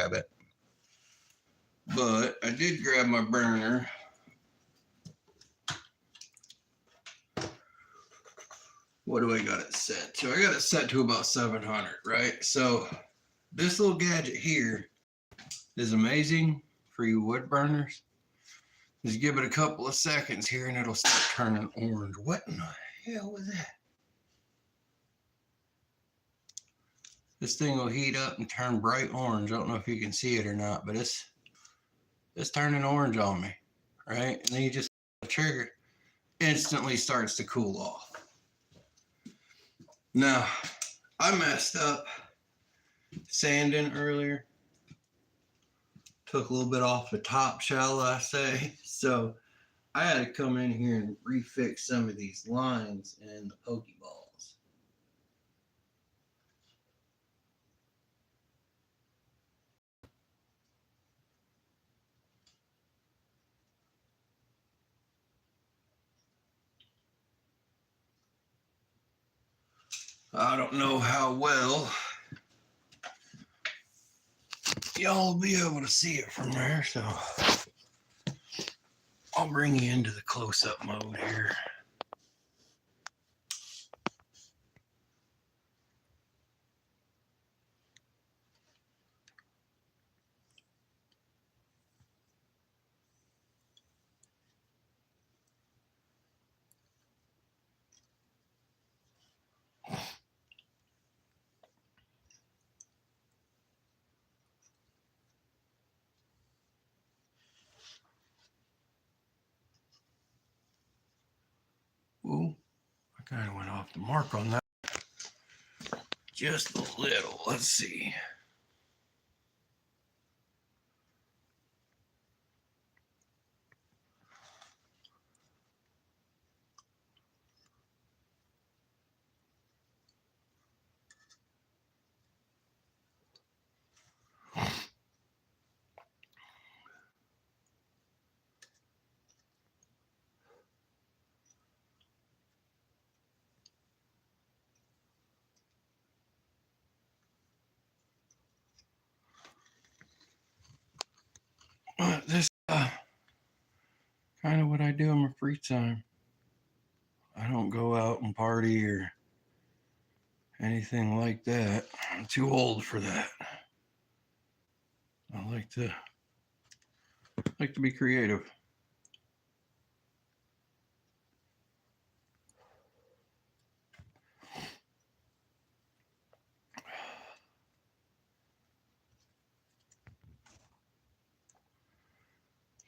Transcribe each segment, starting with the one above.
grab it. But I did grab my burner. What do I got it set to? I got it set to about 700, right? So this little gadget here is amazing for you wood burners. Just give it a couple of seconds here and it'll start turning orange. What in the hell was that? This thing will heat up and turn bright orange. I don't know if you can see it or not, but it's turning orange on me, right? And then you just pull the trigger, instantly starts to cool off. Now, I messed up sanding earlier. Took a little bit off the top, shall I say. So I had to come in here and refix some of these lines in the Pokeballs. I don't know how well y'all will be able to see it from there, so I'll bring you into the close-up mode here. Ooh, I kind of went off the mark on that. Just a little. Let's see. This kind of what I do in my free time. I don't go out and party or anything like that. I'm too old for that. I like to be creative.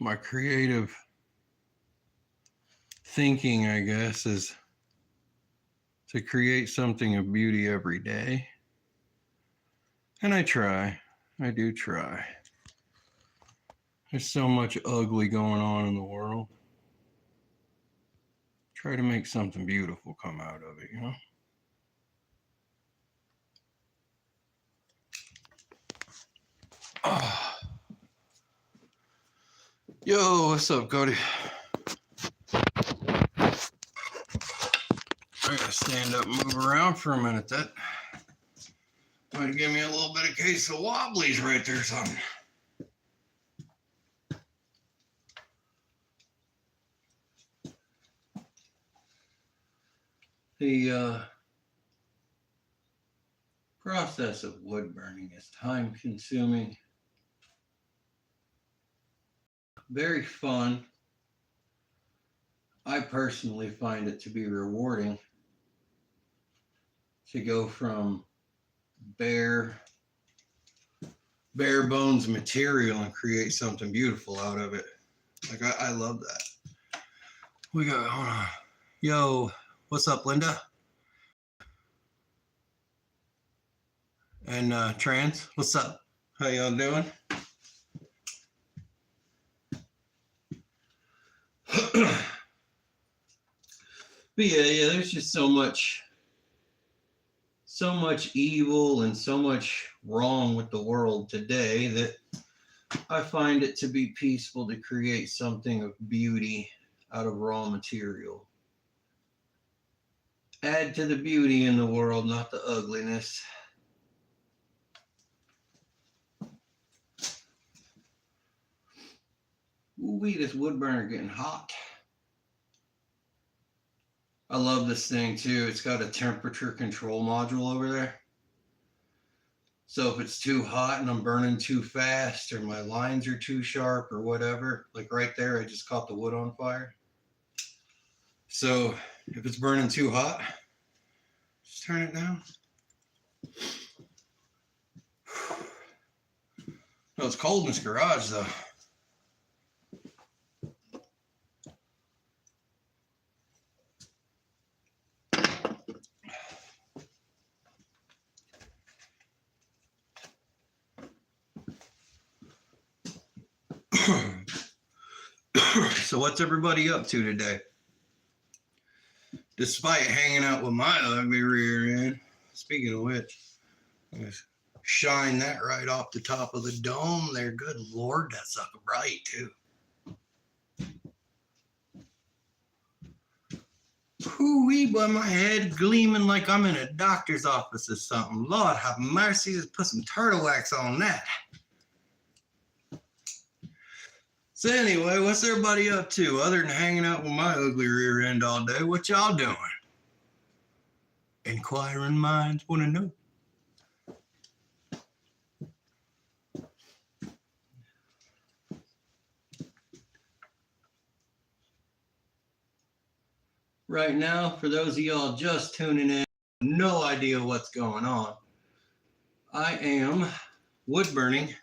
My creative thinking, I guess, is to create something of beauty every day. And I try. I do try. There's so much ugly going on in the world. Try to make something beautiful come out of it, you know? Oh. Yo, what's up, Cody? I gotta stand up and move around for a minute. That might give me a little bit of case of wobblies right there, son. The process of wood burning is time consuming, very fun. I personally find it to be rewarding to go from bare bones material and create something beautiful out of it. Like I love that. We got, hold on. Yo, what's up, Linda? And Trans, what's up? How y'all doing? But yeah, there's just so much evil and so much wrong with the world today that I find it to be peaceful to create something of beauty out of raw material. Add to the beauty in the world, not the ugliness. Ooh-wee, this wood burner getting hot. I love this thing too. It's got a temperature control module over there. So if it's too hot and I'm burning too fast or my lines are too sharp or whatever, like right there, I just caught the wood on fire. So if it's burning too hot, just turn it down. No, it's cold in this garage though. So what's everybody up to today? Despite hanging out with my ugly rear end, speaking of which, I'm gonna shine that right off the top of the dome there. Good Lord, that sucker bright too. Hoo-wee, boy, my head gleaming like I'm in a doctor's office or something. Lord have mercy, just put some turtle wax on that. So anyway, what's everybody up to other than hanging out with my ugly rear end all day? What y'all doing? Inquiring minds want to know. Right now, for those of y'all just tuning in, no idea what's going on, I am wood burning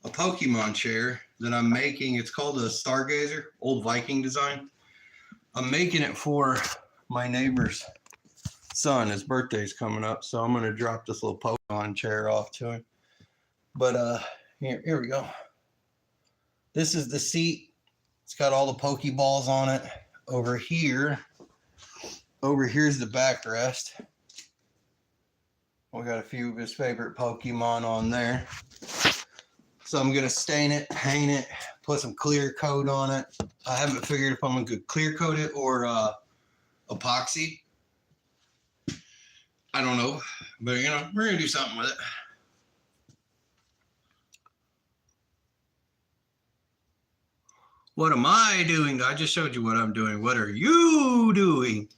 a Pokemon chair that I'm making. It's called a Stargazer, old Viking design. I'm making it for my neighbor's son. His birthday's coming up, so I'm gonna drop this little Pokemon chair off to him. But here we go. This is the seat. It's got all the Pokeballs on it. Over here's the backrest. We got a few of his favorite Pokemon on there. So I'm gonna stain it, paint it, put some clear coat on it. I haven't figured if I'm gonna clear coat it or epoxy. I don't know, but you know, we're gonna do something with it. What am I doing? I just showed you what I'm doing. What are you doing?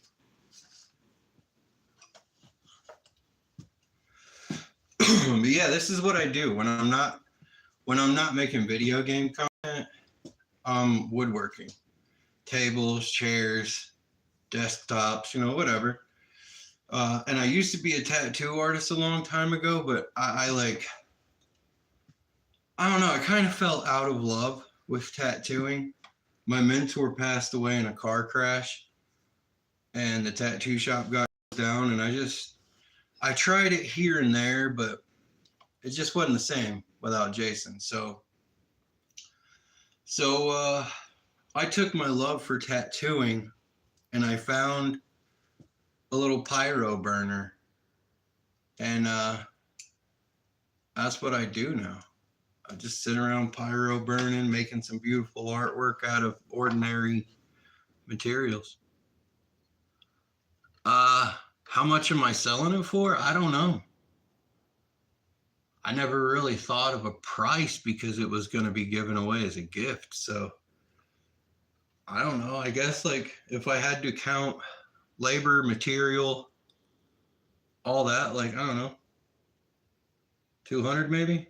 But yeah, this is what I do when I'm not making video game content. Woodworking, tables, chairs, desktops, you know, whatever. And I used to be a tattoo artist a long time ago, but I don't know, I kind of fell out of love with tattooing. My mentor passed away in a car crash and the tattoo shop got down, and I tried it here and there, but it just wasn't the same without Jason. So I took my love for tattooing and I found a little pyro burner, and that's what I do now. I just sit around pyro burning, making some beautiful artwork out of ordinary materials. How much am I selling it for? I don't know. I never really thought of a price because it was going to be given away as a gift. So I don't know. I guess like if I had to count labor, material, all that, like, I don't know, 200 maybe.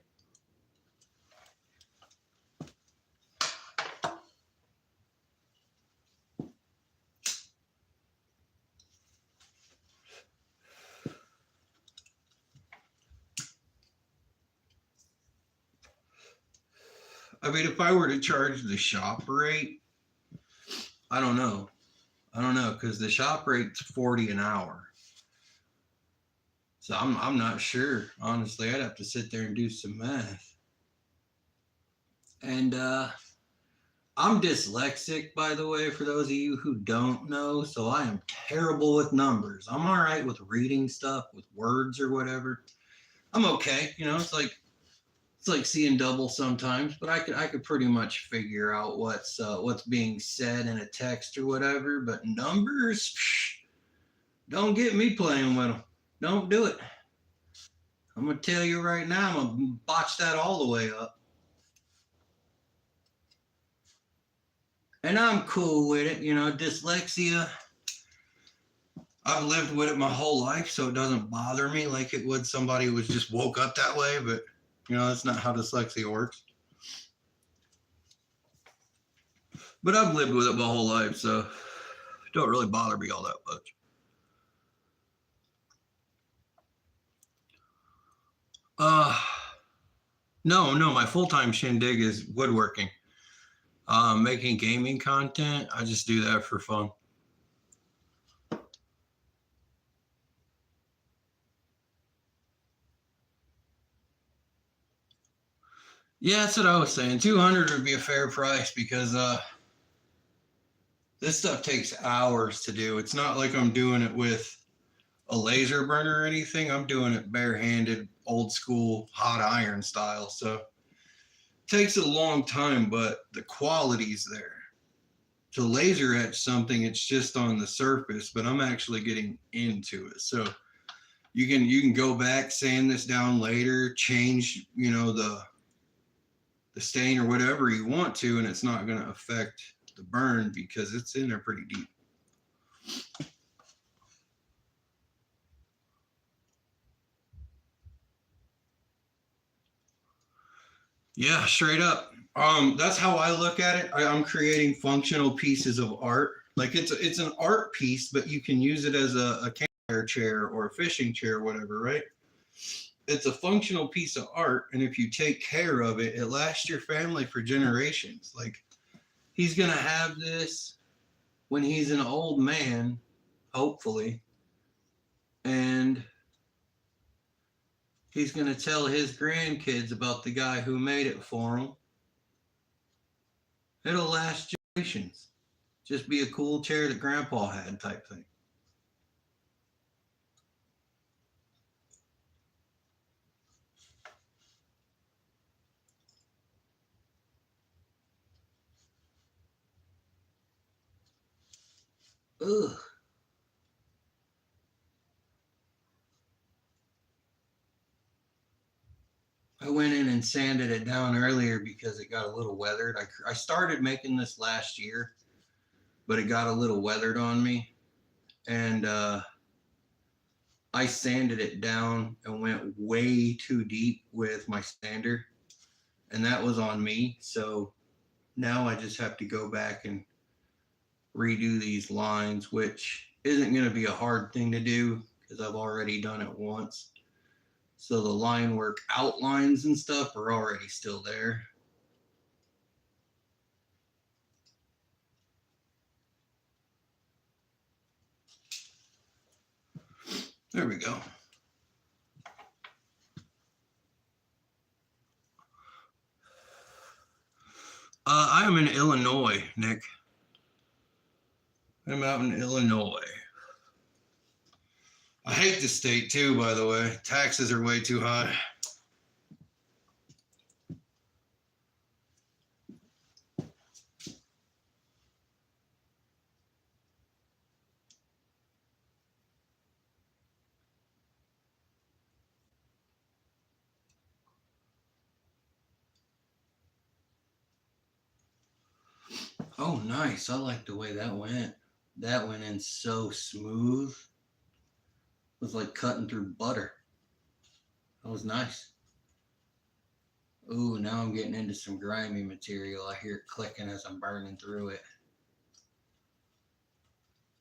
I mean, if I were to charge the shop rate, I don't know, because the shop rate's 40 an hour. So I'm not sure. Honestly, I'd have to sit there and do some math. And I'm dyslexic, by the way, for those of you who don't know. So I am terrible with numbers. I'm all right with reading stuff, with words or whatever. I'm okay. You know, it's like seeing double sometimes, but I could pretty much figure out what's being said in a text or whatever. But numbers, don't get me playing with them. Don't do it. I'm gonna tell you right now, I'm gonna botch that all the way up. And I'm cool with it. You know, dyslexia, I've lived with it my whole life, so it doesn't bother me like it would somebody who was just woke up that way. But, you know, that's not how dyslexia works. But I've lived with it my whole life, so it don't really bother me all that much. No, my full-time shindig is woodworking. Making gaming content, I just do that for fun. Yeah, that's what I was saying. 200 would be a fair price because this stuff takes hours to do. It's not like I'm doing it with a laser burner or anything. I'm doing it barehanded, old school, hot iron style. So it takes a long time, but the quality's there. To laser etch something, it's just on the surface, but I'm actually getting into it. So you can go back, sand this down later, change, you know, the stain or whatever you want to, and it's not going to affect the burn because it's in there pretty deep. Yeah, straight up. That's how I look at it. I'm creating functional pieces of art. Like it's an art piece, but you can use it as a campfire chair or a fishing chair, or whatever, right? It's a functional piece of art, and if you take care of it, it lasts your family for generations. Like he's gonna have this when he's an old man, hopefully, and he's gonna tell his grandkids about the guy who made it for him. It'll last generations. Just be a cool chair that grandpa had type thing. Ugh. I went in and sanded it down earlier because it got a little weathered. I started making this last year, but it got a little weathered on me. And I sanded it down and went way too deep with my sander. And that was on me. So now I just have to go back and redo these lines, which isn't going to be a hard thing to do because I've already done it once. So the line work outlines and stuff are already still there. There we go. I am in Illinois, Nick. I'm out in Illinois. I hate the state too, by the way. Taxes are way too high. Oh, nice. I like the way that went. That went in so smooth. It was like cutting through butter. That was nice. Ooh, now I'm getting into some grimy material. I hear it clicking as I'm burning through it.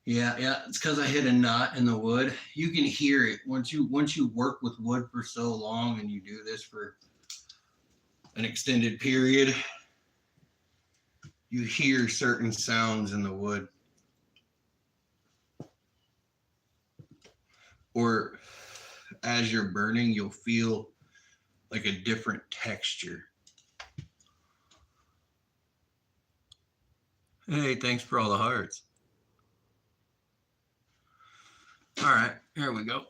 Yeah, it's because I hit a knot in the wood. You can hear it once you work with wood for so long and you do this for an extended period. You hear certain sounds in the wood. Or as you're burning, you'll feel like a different texture. Hey, thanks for all the hearts. All right, here we go.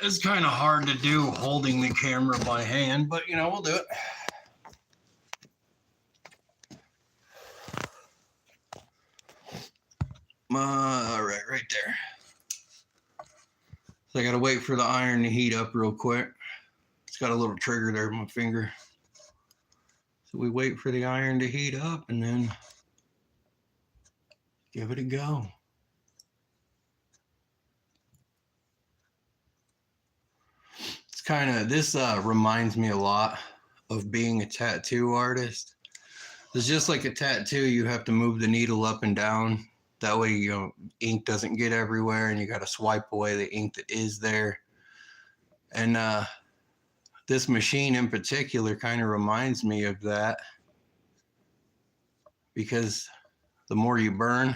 It's kind of hard to do holding the camera by hand, but you know, we'll do it. All right there. So I gotta wait for the iron to heat up real quick. It's got a little trigger there with my finger. So we wait for the iron to heat up and then Give it a go. It's kind of, this reminds me a lot of being a tattoo artist. It's just like a tattoo, you have to move the needle up and down. That way, you know, ink doesn't get everywhere and you got to swipe away the ink that is there. And this machine in particular kind of reminds me of that, because the more you burn,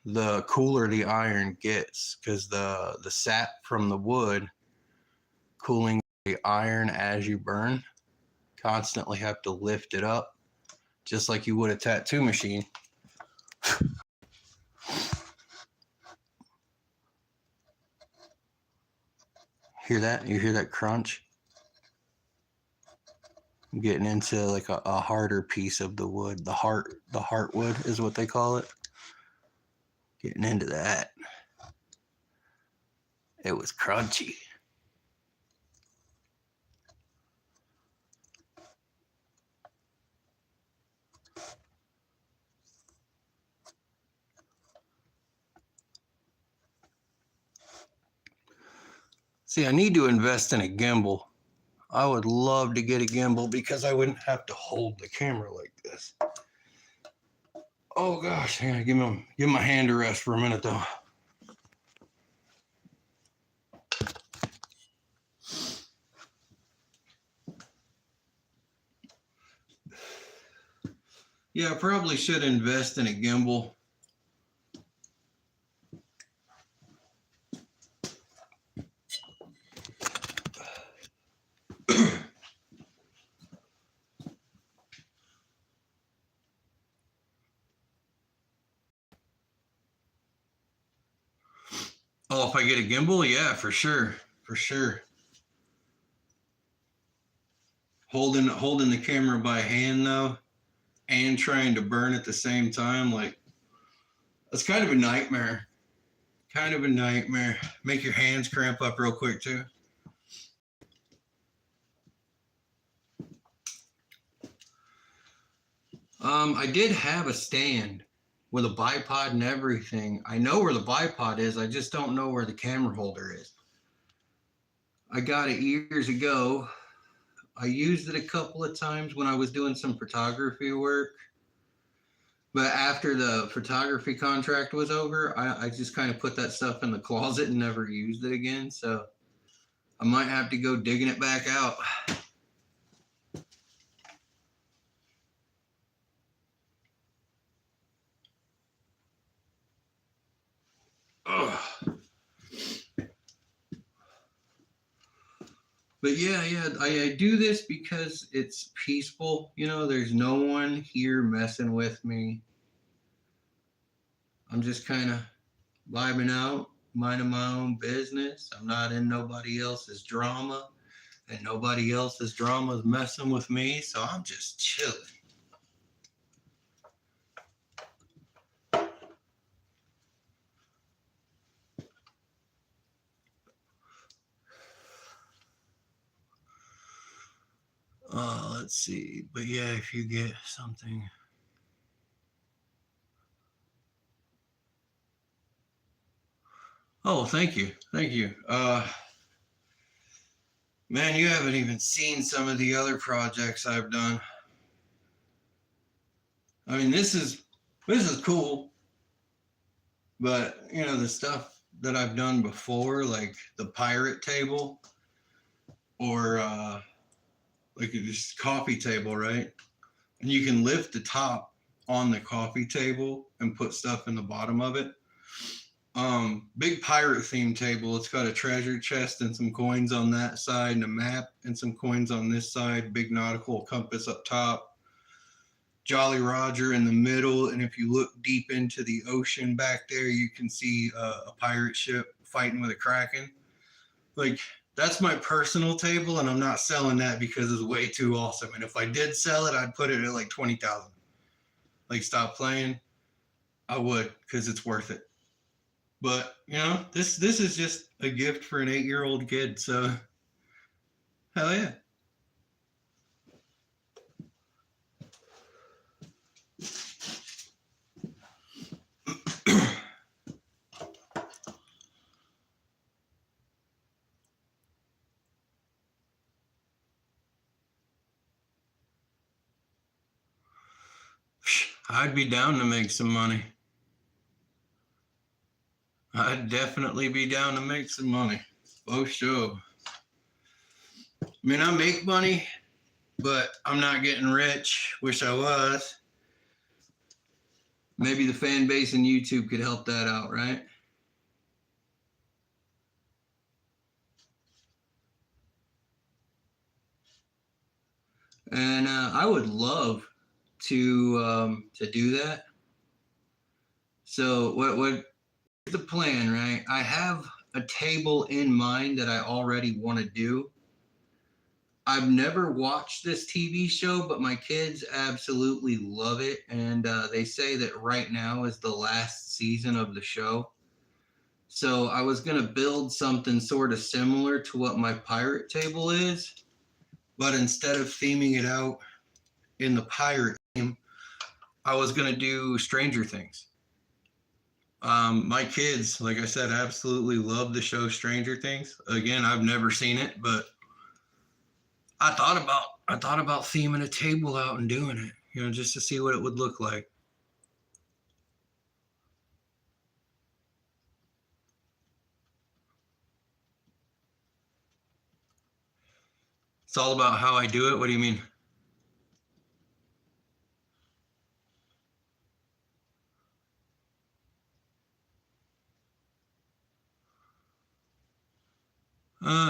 the cooler the iron gets, because the sap from the wood cooling the iron as you burn, constantly have to lift it up just like you would a tattoo machine. Hear that? You hear that crunch? I'm getting into like a harder piece of the wood. The heartwood is what they call it. Getting into that. It was crunchy. See, I need to invest in a gimbal. I would love to get a gimbal because I wouldn't have to hold the camera like this. Oh gosh, yeah, give my hand a rest for a minute though. Yeah, I probably should invest in a gimbal. Oh, if I get a gimbal, yeah, for sure, for sure. Holding the camera by hand though, and trying to burn at the same time, like, that's kind of a nightmare. Kind of a nightmare. Make your hands cramp up real quick too. I did have a stand with a bipod and everything. I know where the bipod is. I just don't know where the camera holder is. I got it years ago. I used it a couple of times when I was doing some photography work. But after the photography contract was over, I just kind of put that stuff in the closet and never used it again. So I might have to go digging it back out. Ugh. But yeah, I do this because it's peaceful. You know, there's no one here messing with me. I'm just kind of vibing out, minding my own business. I'm not in nobody else's drama, and nobody else's drama is messing with me. So I'm just chilling. Let's see. But yeah, if you get something. Oh, thank you. Thank you. Man, you haven't even seen some of the other projects I've done. I mean, this is cool, but you know, the stuff that I've done before, like the pirate table or like this coffee table, right? And you can lift the top on the coffee table and put stuff in the bottom of it. Big pirate themed table. It's got a treasure chest and some coins on that side and a map and some coins on this side. Big nautical compass up top. Jolly Roger in the middle, and if you look deep into the ocean back there, you can see a pirate ship fighting with a kraken. Like, that's my personal table, and I'm not selling that because it's way too awesome. And if I did sell it, I'd put it at like 20,000. Like, stop playing. I would, because it's worth it. But you know, this is just a gift for an 8-year-old kid. So, hell yeah. I'd be down to make some money. I'd definitely be down to make some money. Oh, sure. I mean, I make money, but I'm not getting rich. Wish I was. Maybe the fan base in YouTube could help that out, right? And I would love to do that. So what's the plan, right? I have a table in mind that I already want to do. I've never watched this TV show, but my kids absolutely love it, and they say that right now is the last season of the show. So I was gonna build something sort of similar to what my pirate table is, but instead of theming it out in the pirate theme, I was gonna do Stranger Things. My kids, like I said, absolutely love the show Stranger Things. Again, I've never seen it, but I thought about theming a table out and doing it, just to see what it would look like. It's all about how I do it. What do you mean?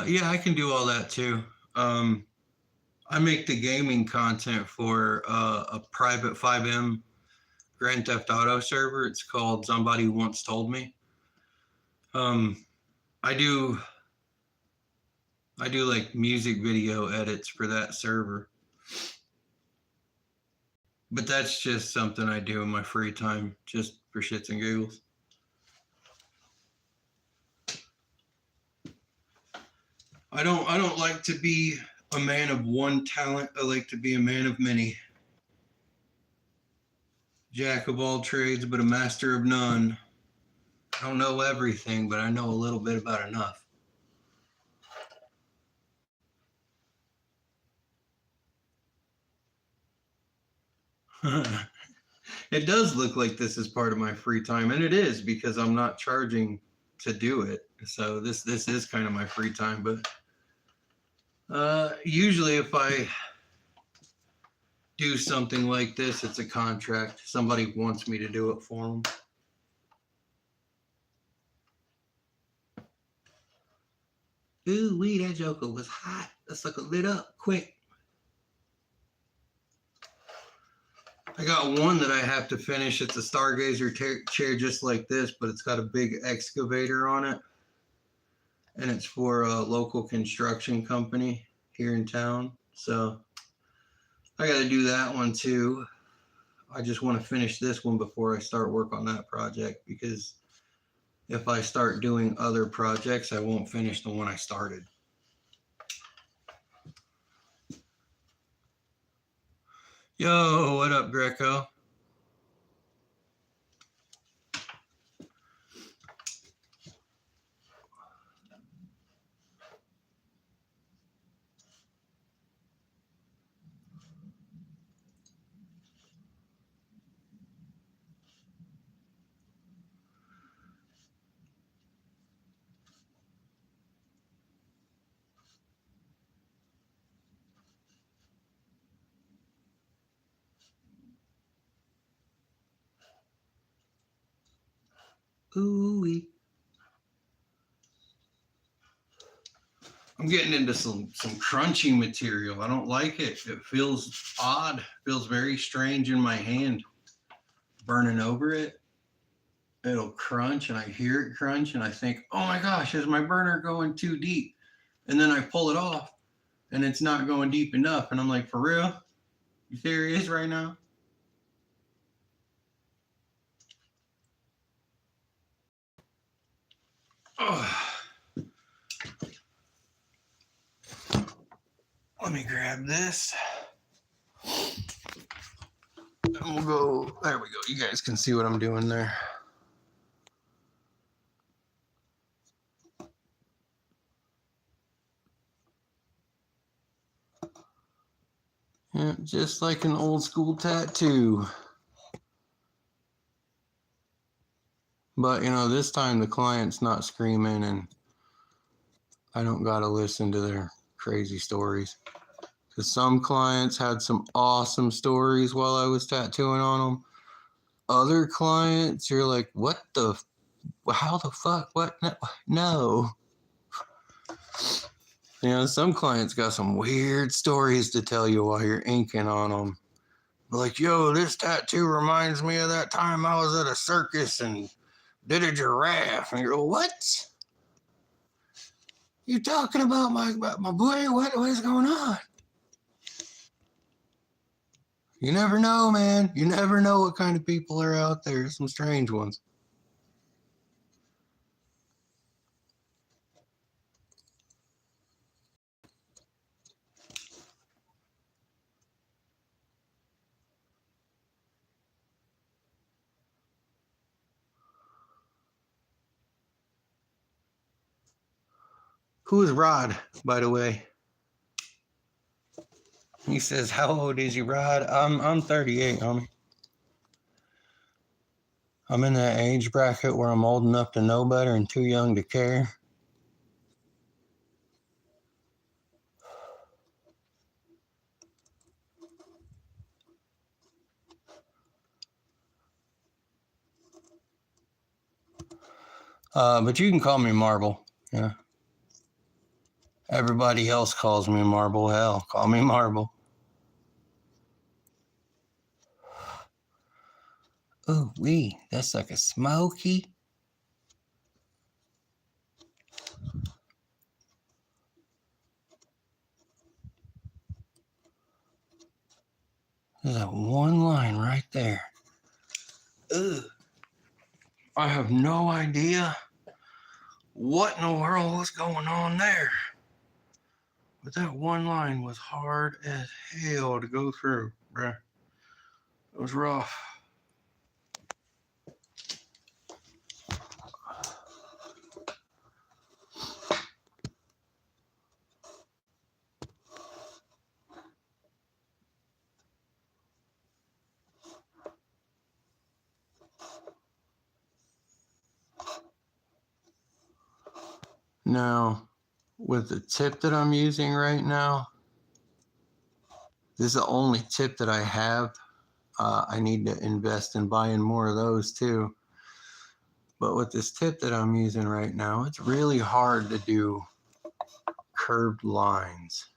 Yeah, I can do all that too. I make the gaming content for a private FiveM Grand Theft Auto server. It's called Somebody Once Told Me. Um, I do like music video edits for that server. But that's just something I do in my free time, just for shits and giggles. I don't like to be a man of one talent. I like to be a man of many. Jack of all trades, but a master of none. I don't know everything, but I know a little bit about enough. It does look like this is part of my free time, and it is because I'm not charging to do it. So this is kind of my free time, but usually if I do something like this, it's a contract. Somebody wants me to do it for them. Ooh, wee, that joker was hot. That sucker lit up quick. I got one that I have to finish. It's a Stargazer chair just like this, but it's got a big excavator on it. And it's for a local construction company here in town. So I got to do that one too. I just want to finish this one before I start work on that project, because if I start doing other projects, I won't finish the one I started. Yo, what up, Greco? Ooh-wee. I'm getting into some crunching material. I don't like it. It feels odd. Feels very strange in my hand. Burning over it, it'll crunch, and I hear it crunch, and I think, oh my gosh, is my burner going too deep? And then I pull it off, and it's not going deep enough. And I'm like, for real? You serious right now? Oh. Let me grab this. And we'll go, there we go. You guys can see what I'm doing there. Yeah, just like an old school tattoo. But, this time the client's not screaming and I don't got to listen to their crazy stories. Because some clients had some awesome stories while I was tattooing on them. Other clients, you're like, how the fuck? What? No. Some clients got some weird stories to tell you while you're inking on them. Like, yo, this tattoo reminds me of that time I was at a circus and did a giraffe. And you're like, what? You talking about my boy? What is going on? You never know, man. You never know what kind of people are out there. Some strange ones. Who is Rod, by the way? He says, how old is you, Rod? I'm 38, homie. I'm in that age bracket where I'm old enough to know better and too young to care. But you can call me Marble. Yeah. Everybody else calls me Marble. Hell, call me Marble. Ooh, that's like a smoky. There's that one line right there. Ugh. I have no idea what in the world was going on there. But that one line was hard as hell to go through, bruh. It was rough. Now, with the tip that I'm using right now, this is the only tip that I have. I need to invest in buying more of those too. But with this tip that I'm using right now, it's really hard to do curved lines.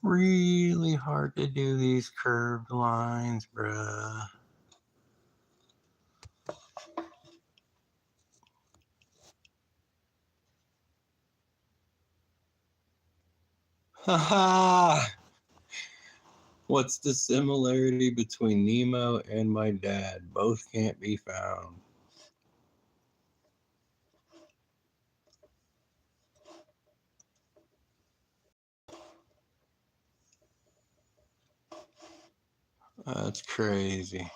Really hard to do these curved lines, bruh. Haha! What's the similarity between Nemo and my dad? Both can't be found. That's crazy.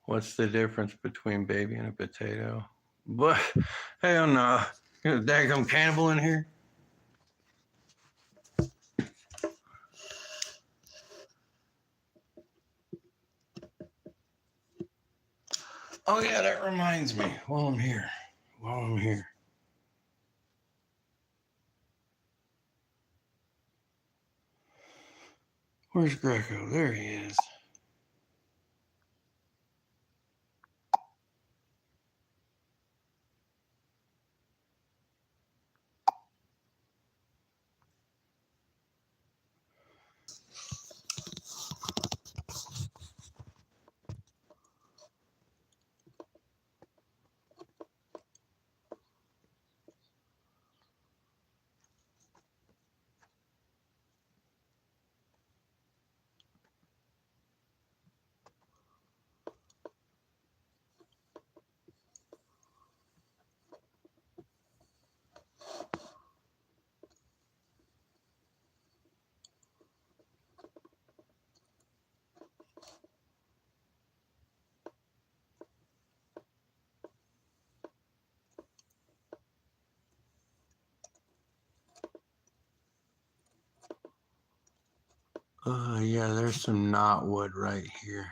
What's the difference between baby and a potato? But hell no. There's a daggum cannibal in here. Oh yeah, that reminds me. While I'm here. Where's Greco? There he is. Yeah, there's some knotwood right here.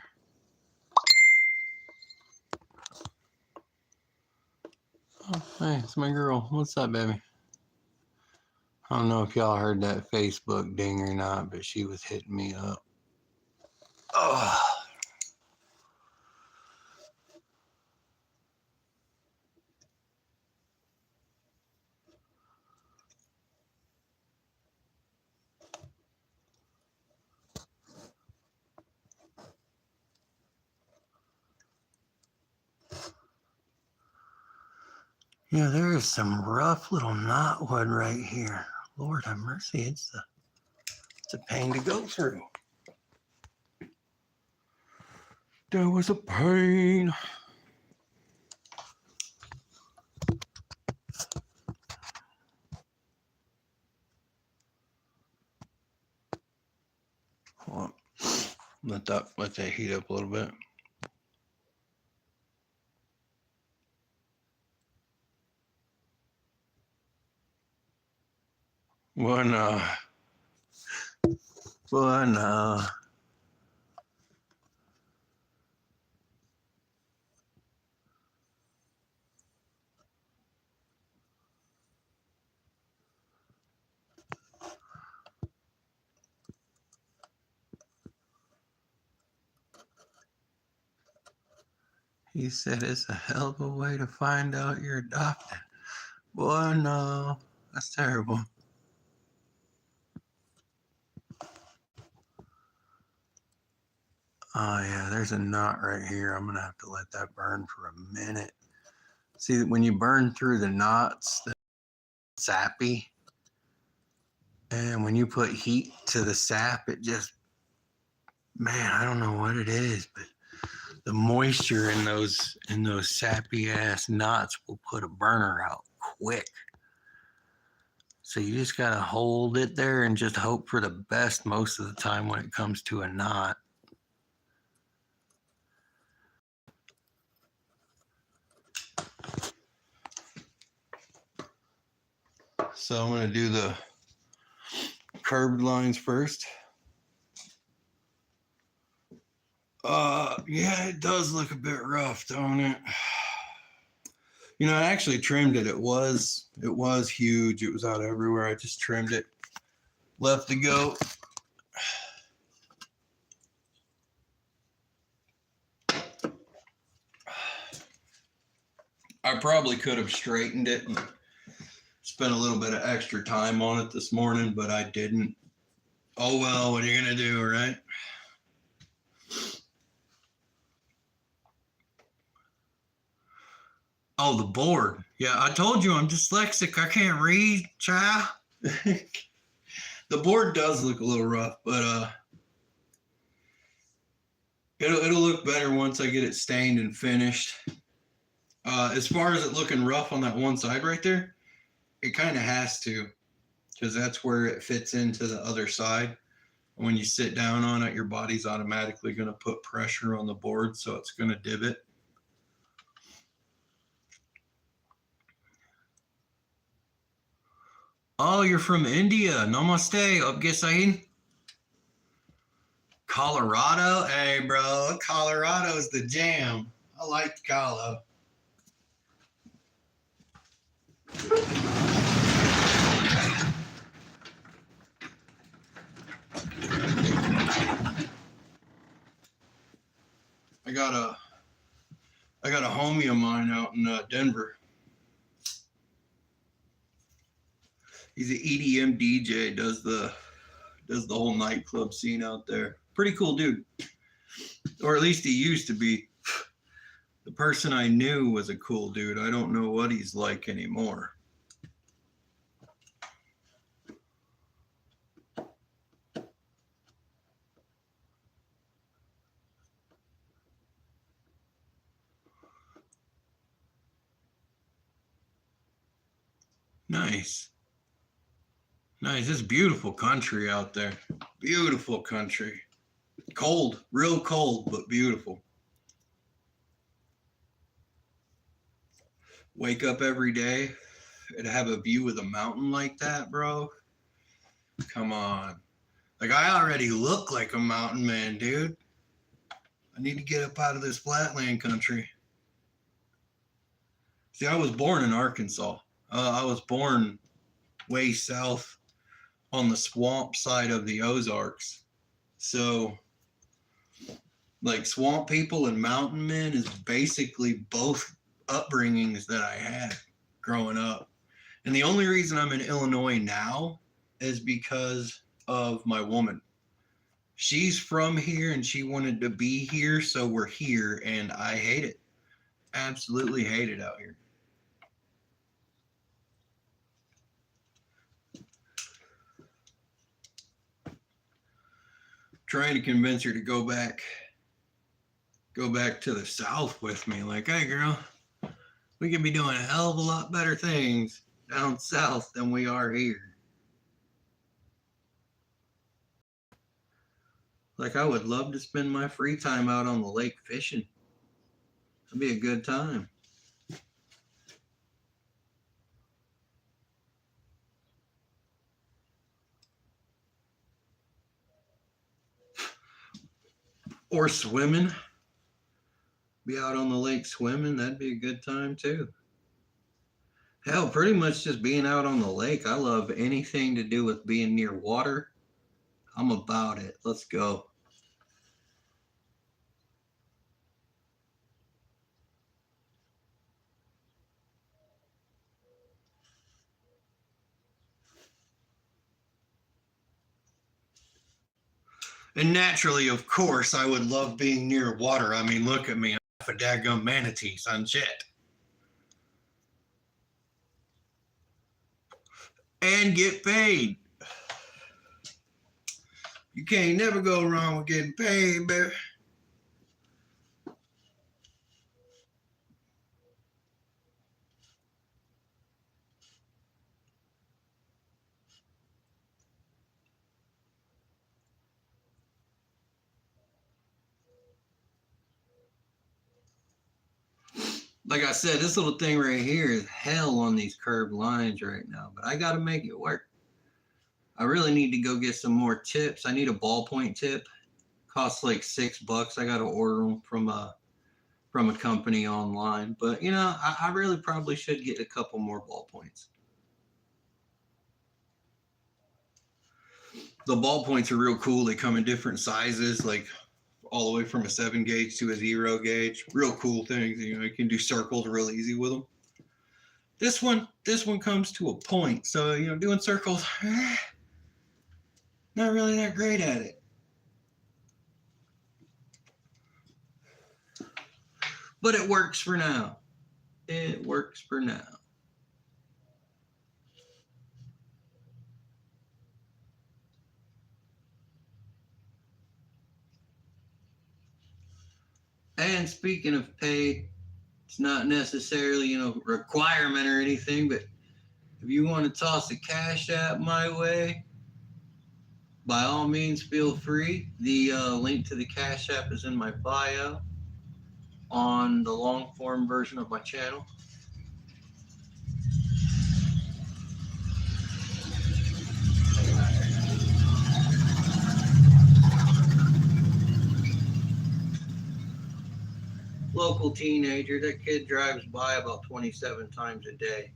Oh, hey, it's my girl. What's up, baby? I don't know if y'all heard that Facebook ding or not, but she was hitting me up. Oh. Yeah, there is some rough little knotwood right here. Lord have mercy, it's a pain to go through. That was a pain. Hold on. Let that heat up a little bit. Bueno. He said it's a hell of a way to find out you're adopted. Boy, no, that's terrible. Oh yeah, there's a knot right here. I'm gonna have to let that burn for a minute. See, when you burn through the knots, they're sappy. And when you put heat to the sap, it just, man, I don't know what it is, but the moisture in those sappy ass knots will put a burner out quick. So you just gotta hold it there and just hope for the best most of the time when it comes to a knot. So I'm gonna do the curved lines first. Yeah, it does look a bit rough, don't it? You know, I actually trimmed it. It was huge. It was out everywhere. I just trimmed it. Left to go. I probably could have straightened it and spent a little bit of extra time on it this morning, but I didn't. Oh well, what are you gonna do, right? Oh, the board. Yeah, I told you I'm dyslexic. I can't read, child. The board does look a little rough, but it'll look better once I get it stained and finished. As far as it looking rough on that one side right there, it kind of has to, because that's where it fits into the other side. When you sit down on it, your body's automatically going to put pressure on the board, so it's going to divot. Oh, you're from India. Namaste. Abgesain. Colorado? Hey, bro. Colorado's the jam. I like Colo. I got a homie of mine out in Denver. He's an EDM DJ. Does the whole nightclub scene out there. Pretty cool dude, or at least he used to be. The person I knew was a cool dude. I don't know what he's like anymore. Nice. Nice. It's beautiful country out there. Beautiful country. Cold, real cold, but beautiful. Wake up every day and have a view of the mountain like that, bro. Come on. Like, I already look like a mountain man, dude. I need to get up out of this flatland country. See, I was born in Arkansas. I was born way south on the swamp side of the Ozarks. So, like, swamp people and mountain men is basically both upbringings that I had growing up. And the only reason I'm in Illinois now is because of my woman. She's from here and she wanted to be here, so we're here, and I hate it. Absolutely hate it out here. Trying to convince her to go back to the South with me. Like, hey, girl, we can be doing a hell of a lot better things down south than we are here. Like, I would love to spend my free time out on the lake fishing. It'd be a good time. Or swimming. Be out on the lake swimming. That'd be a good time too. Hell, pretty much just being out on the lake. I love anything to do with being near water. I'm about it. Let's go. And naturally, of course, I would love being near water. I mean, look at me. I'm a daggum manatee, son shit. And get paid. You can't never go wrong with getting paid, baby. Like I said, this little thing right here is hell on these curved lines right now, but I got to make it work. I really need to go get some more tips. I need a ballpoint tip. Costs like $6. I got to order them from a company online. But you know, I really probably should get a couple more ballpoints. The ballpoints are real cool. They come in different sizes, like all the way from a 7 gauge to a 0 gauge. Real cool things. You know, you can do circles real easy with them. This one comes to a point. So, you know, doing circles, not really that great at it. But it works for now. It works for now. And speaking of paid, it's not necessarily, you know, requirement or anything, but if you want to toss a cash app my way, by all means, feel free. The link to the cash app is in my bio on the long form version of my channel. Local teenager, that kid drives by about 27 times a day.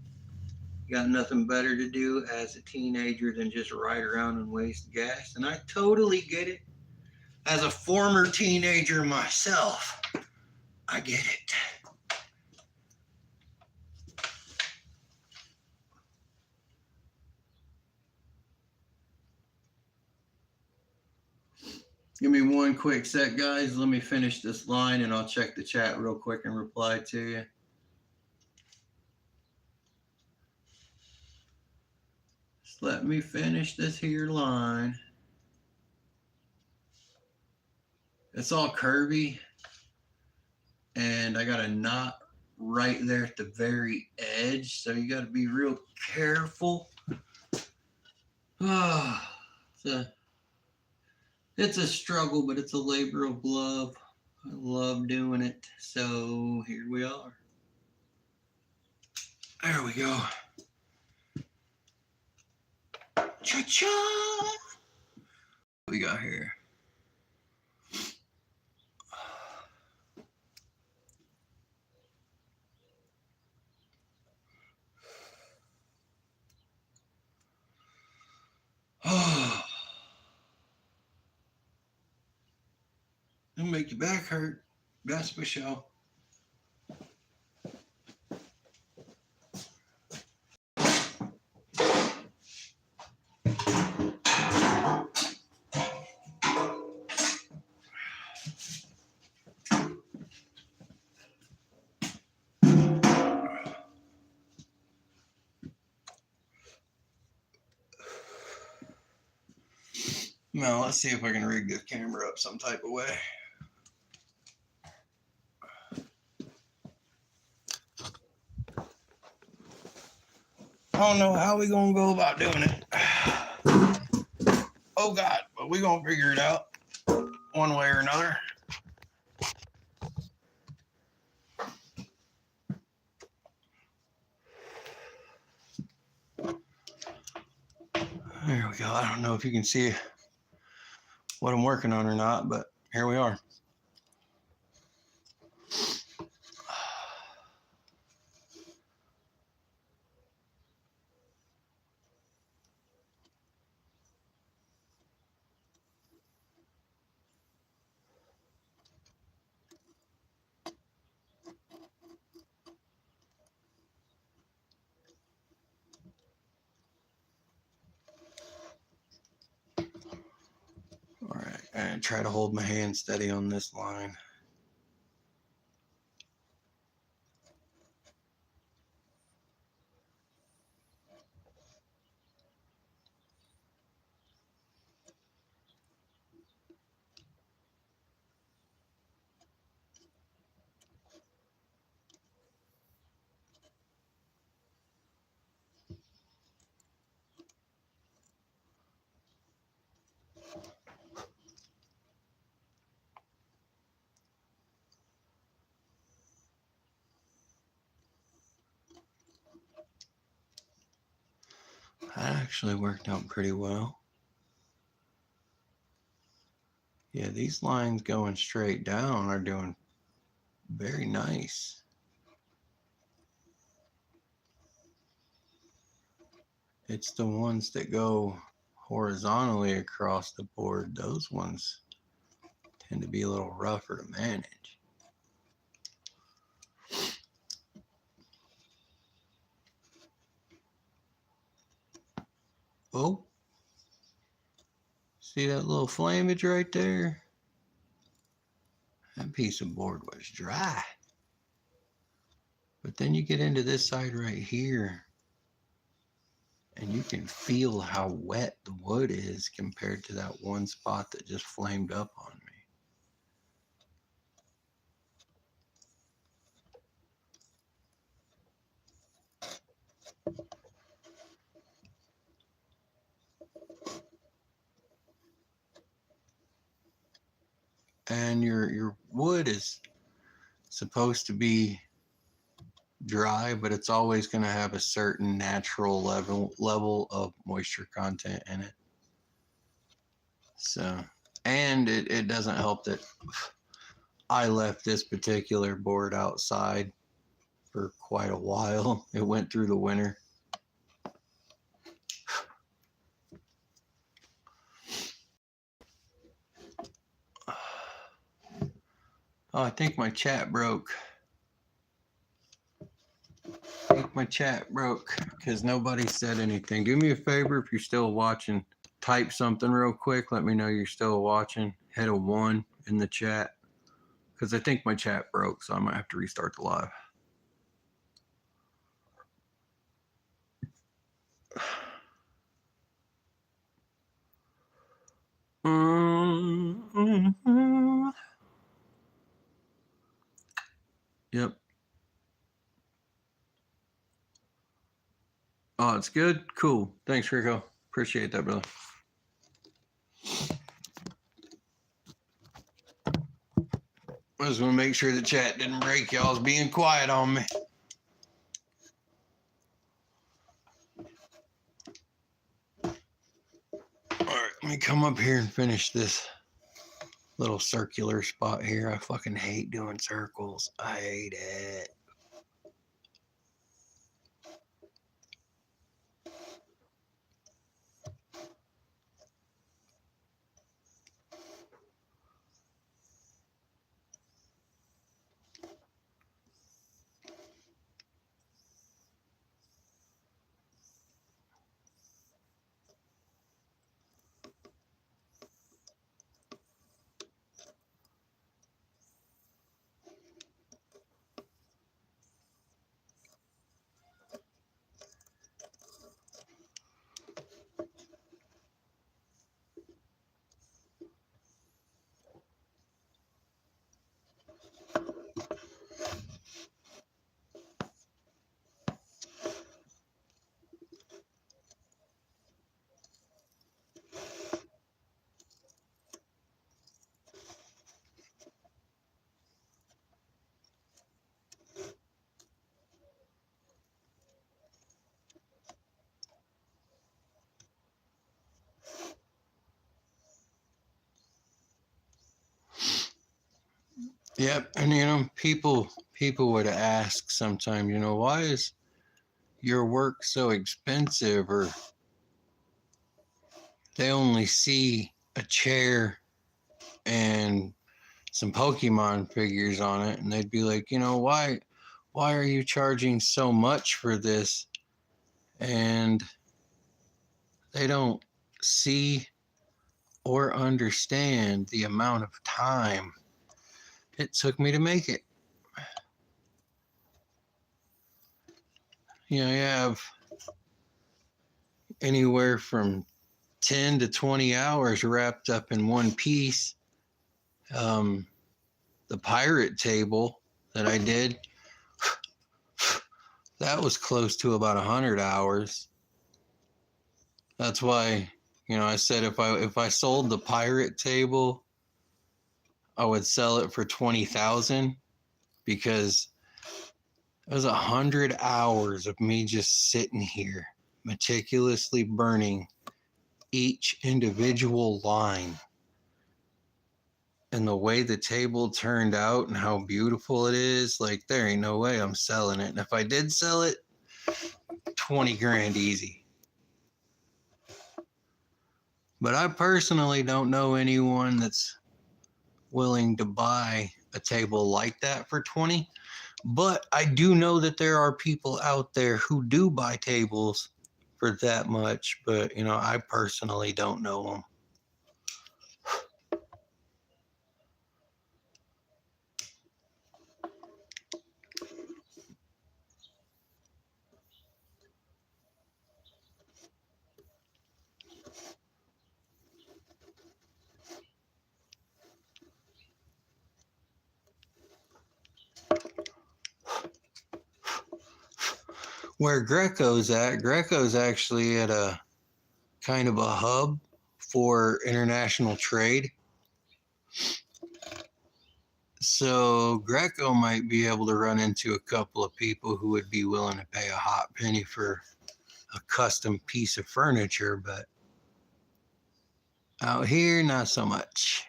Got nothing better to do as a teenager than just ride around and waste gas. And I totally get it. As a former teenager myself, I get it. Give me one quick sec, guys. Let me finish this line and I'll check the chat real quick and reply to you. Just let me finish this here line. It's all curvy, and I got a knot right there at the very edge, so you got to be real careful. It's a struggle, but it's a labor of love. I love doing it, so here we are. There we go. Cha-cha! We got here. Oh, it'll make your back hurt. That's for sure. Now let's see if I can rig this camera up some type of way. I don't know how we gonna go about doing it. Oh God, but we gonna figure it out one way or another. There we go. I don't know if you can see what I'm working on or not, but here we are. All right, and try to hold my hand steady on this line. That actually worked out pretty well. Yeah, these lines going straight down are doing very nice. It's the ones that go horizontally across the board. Those ones tend to be a little rougher to manage. Oh, see that little flamage right there? That piece of board was dry. But then you get into this side right here, and you can feel how wet the wood is compared to that one spot that just flamed up on me. And your wood is supposed to be dry, but it's always going to have a certain natural level of moisture content in it. So, and it doesn't help that I left this particular board outside for quite a while. It went through the winter. Oh, I think my chat broke. I think my chat broke because nobody said anything. Do me a favor if you're still watching. Type something real quick. Let me know you're still watching. Hit a 1 in the chat because I think my chat broke, so I might have to restart the live. Yep. Oh, it's good? Cool. Thanks, Rico. Appreciate that, brother. I just want to make sure the chat didn't break. Y'all's being quiet on me. All right, Let me come up here and finish this little circular spot here. I fucking hate doing circles. I hate it. Yep, and people would ask sometimes, why is your work so expensive? Or they only see a chair and some Pokemon figures on it, and they'd be like, why are you charging so much for this? And they don't see or understand the amount of time it took me to make it. You have anywhere from 10 to 20 hours wrapped up in one piece. The pirate table that I did, that was close to about 100 hours. That's why, I said if I sold the pirate table, I would sell it for 20,000, because it was 100 hours of me just sitting here meticulously burning each individual line. And the way the table turned out and how beautiful it is, like, there ain't no way I'm selling it. And if I did sell it, 20 grand easy. But I personally don't know anyone that's willing to buy a table like that for 20. But I do know that there are people out there who do buy tables for that much. But, I personally don't know them. Where Greco's actually at a kind of a hub for international trade. So Greco might be able to run into a couple of people who would be willing to pay a hot penny for a custom piece of furniture, but out here, not so much.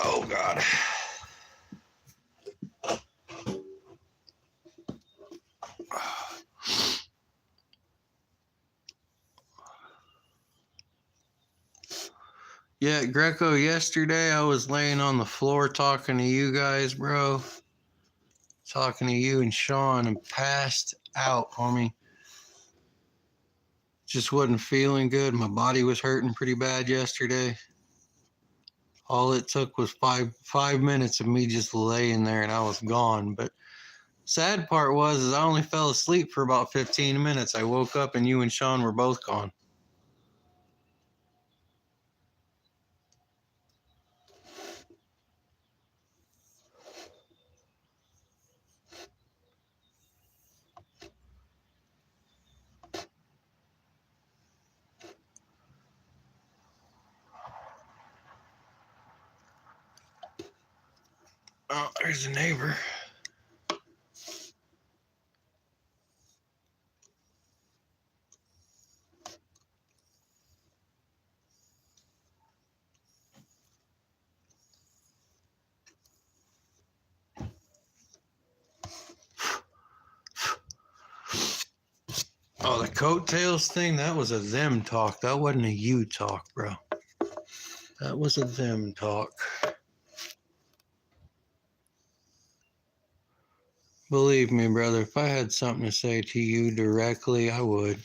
Oh, God. Yeah, Greco, yesterday I was laying on the floor talking to you guys, bro. Talking to you and Sean, and passed out, homie. Just wasn't feeling good. My body was hurting pretty bad yesterday. All it took was five minutes of me just laying there and I was gone. But sad part was I only fell asleep for about 15 minutes. I woke up and you and Sean were both gone. Oh, there's a neighbor. Oh, the coattails thing, that was a them talk. That wasn't a you talk, bro. That was a them talk. Believe me, brother, if I had something to say to you directly, I would.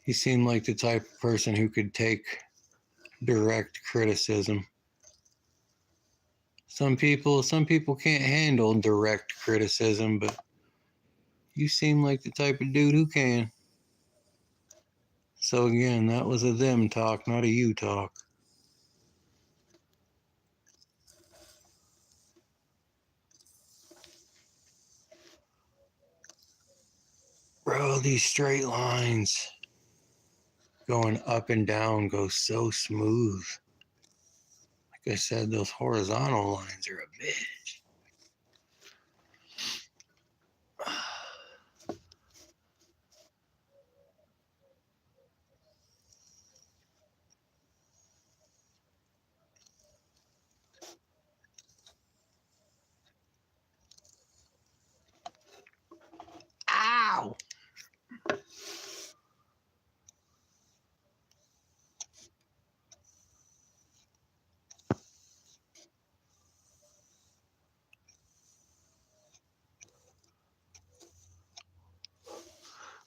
You seem like the type of person who could take direct criticism. Some people can't handle direct criticism, but you seem like the type of dude who can. So again, that was a them talk, not a you talk. Bro, these straight lines going up and down go so smooth. Like I said, those horizontal lines are a bitch. Ow!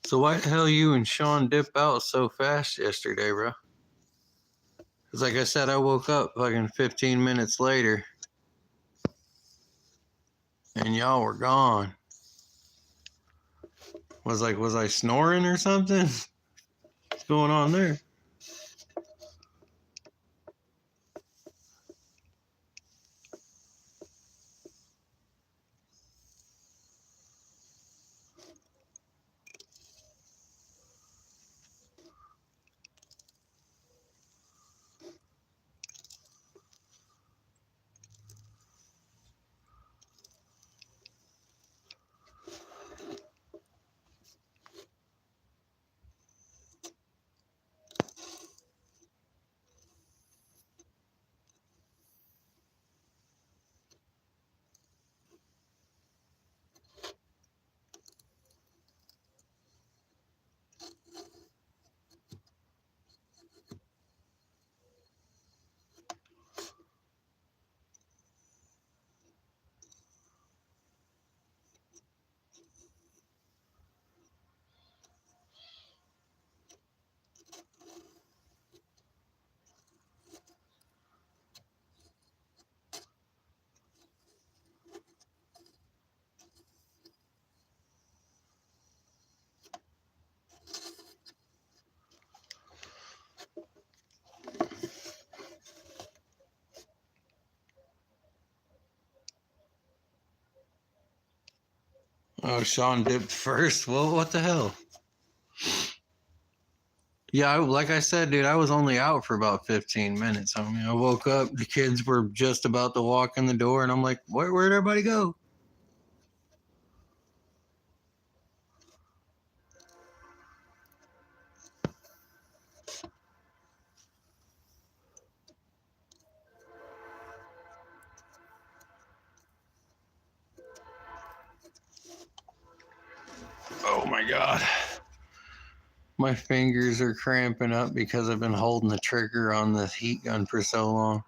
So why the hell you and Sean dip out so fast yesterday, bro? Because like I said, I woke up fucking 15 minutes later and y'all were gone. Was I snoring or something? What's going on there? Oh, Sean dipped first. Well, what the hell? Yeah, like I said, dude, I was only out for about 15 minutes. I mean, I woke up, the kids were just about to walk in the door, and I'm like, where'd everybody go? Oh my God. My fingers are cramping up because I've been holding the trigger on this heat gun for so long.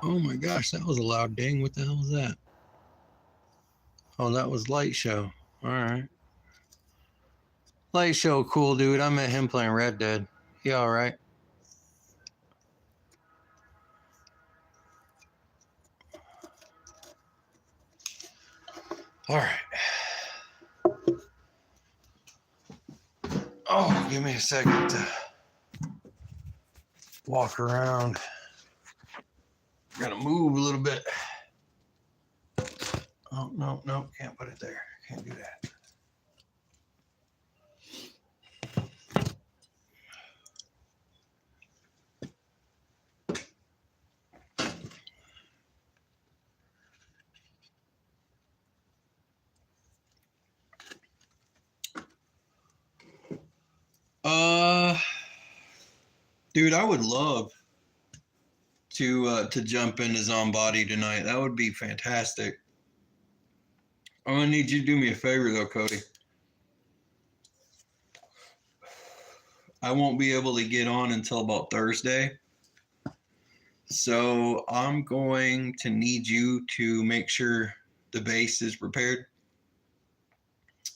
Oh my gosh, that was a loud ding. What the hell was that? Oh, that was Light Show. All right. Light Show, cool dude. I met him playing Red Dead. He all right. All right. Oh, give me a second to walk around. Gotta move a little bit. Oh, no, can't put it there. Can't do that. Dude, I would love to jump into Zombody tonight. That would be fantastic. I'm gonna need you to do me a favor though, Cody. I won't be able to get on until about Thursday. So I'm going to need you to make sure the base is prepared.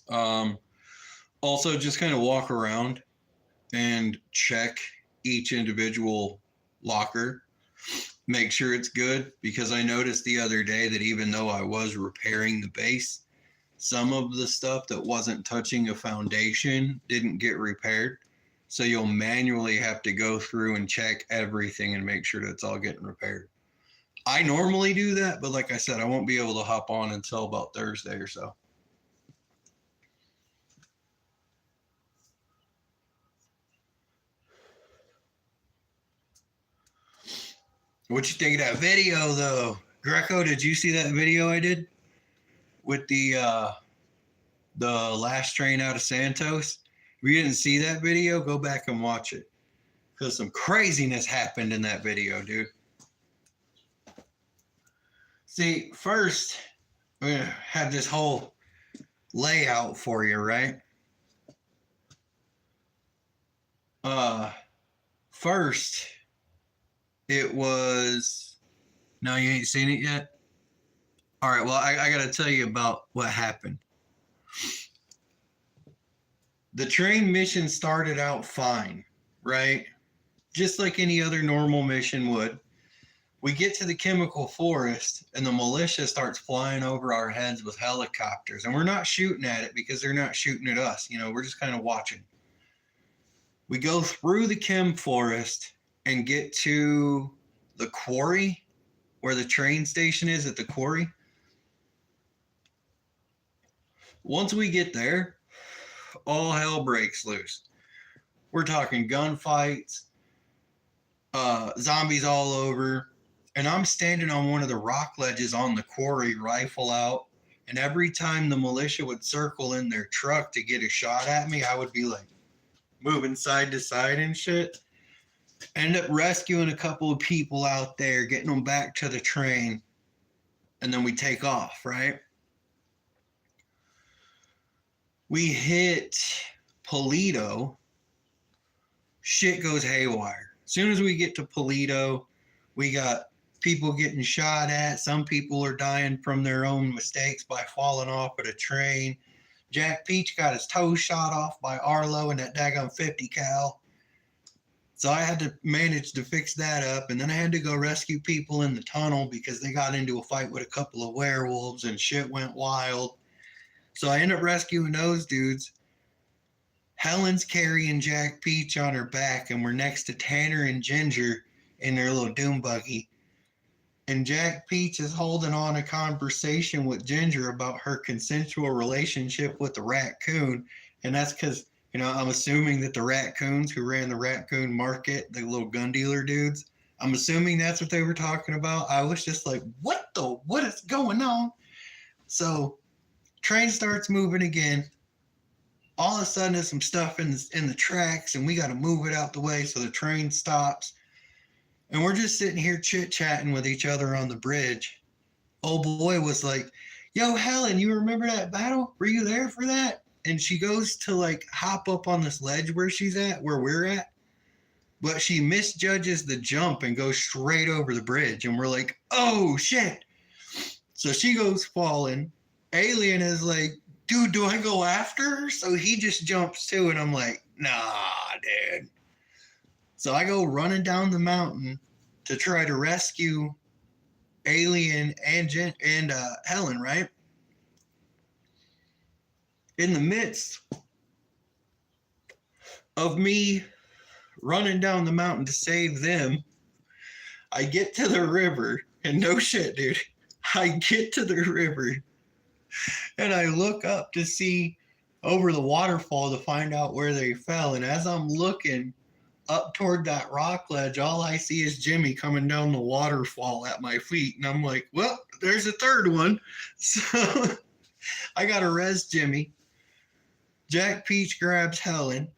Also, just kind of walk around and check each individual locker. Make sure it's good, because I noticed the other day that even though I was repairing the base, some of the stuff that wasn't touching a foundation didn't get repaired. So you'll manually have to go through and check everything and make sure that it's all getting repaired. I normally do that, but like I said, I won't be able to hop on until about Thursday or so. What you think of that video, though? Greco, did you see that video I did with the last train out of Santos? If you didn't see that video, go back and watch it, because some craziness happened in that video, dude. See, first, we're going to have this whole layout for you, right? First, it was... No, you ain't seen it yet? All right, well, I got to tell you about what happened. The train mission started out fine, right? Just like any other normal mission would. We get to the chemical forest, and the militia starts flying over our heads with helicopters. And we're not shooting at it because they're not shooting at us. You know, we're just kind of watching. We go through the chem forest and get to the quarry, where the train station is at the quarry. Once we get there, all hell breaks loose. We're talking gunfights, zombies all over. And I'm standing on one of the rock ledges on the quarry, rifle out. And every time the militia would circle in their truck to get a shot at me, I would be like moving side to side and shit. End up rescuing a couple of people out there, getting them back to the train. And then we take off, right? We hit Polito. Shit goes haywire. As soon as we get to Polito, we got people getting shot at. Some people are dying from their own mistakes by falling off at a train. Jack Peach got his toe shot off by Arlo in that daggone 50 cal. So I had to manage to fix that up. And then I had to go rescue people in the tunnel because they got into a fight with a couple of werewolves and shit went wild. So I ended up rescuing those dudes. Helen's carrying Jack Peach on her back, and we're next to Tanner and Ginger in their little doom buggy. And Jack Peach is holding on a conversation with Ginger about her consensual relationship with the raccoon. And that's because, you know, I'm assuming that the raccoons who ran the raccoon market, the little gun dealer dudes, I'm assuming that's what they were talking about. I was just like, what is going on? So train starts moving again. All of a sudden there's some stuff in the tracks, and we got to move it out the way, so the train stops. And we're just sitting here chit-chatting with each other on the bridge. Old boy was like, yo, Helen, you remember that battle? Were you there for that? And she goes to like hop up on this ledge where we're at. But she misjudges the jump and goes straight over the bridge. And we're like, oh, shit. So she goes falling. Alien is like, dude, do I go after her? So he just jumps too. And I'm like, nah, dude. So I go running down the mountain to try to rescue Alien and Helen, right? In the midst of me running down the mountain to save them, I get to the river, and no shit, dude, I get to the river, and I look up to see over the waterfall to find out where they fell. And as I'm looking up toward that rock ledge, all I see is Jimmy coming down the waterfall at my feet. And I'm like, well, there's a third one. So I got to res Jimmy. Jack Peach grabs Helen.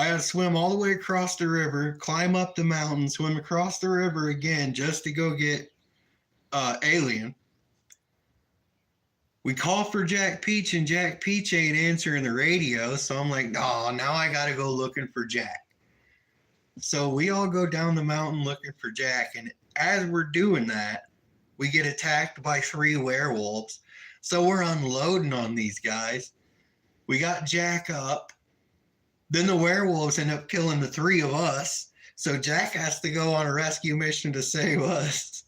I had to swim all the way across the river, climb up the mountain, swim across the river again just to go get Alien. We call for Jack Peach, and Jack Peach ain't answering the radio. So I'm like, oh, now I got to go looking for Jack. So we all go down the mountain looking for Jack. And as we're doing that, we get attacked by 3 werewolves. So we're unloading on these guys. We got Jack up. Then the werewolves end up killing the 3 of us. So Jack has to go on a rescue mission to save us.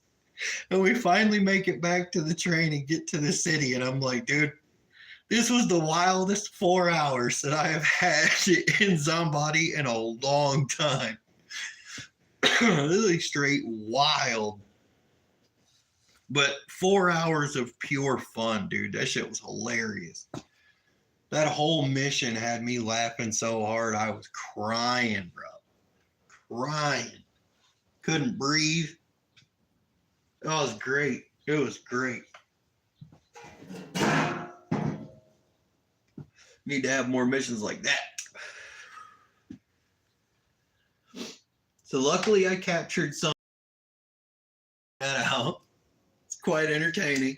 And we finally make it back to the train and get to the city. And I'm like, dude, this was the wildest 4 hours that I have had in Zombody in a long time. Really straight wild. But 4 hours of pure fun, dude. That shit was hilarious. That whole mission had me laughing so hard I was crying, bro. Crying. Couldn't breathe. It was great. It was great. Need to have more missions like that. So luckily I captured some that out. It's quite entertaining.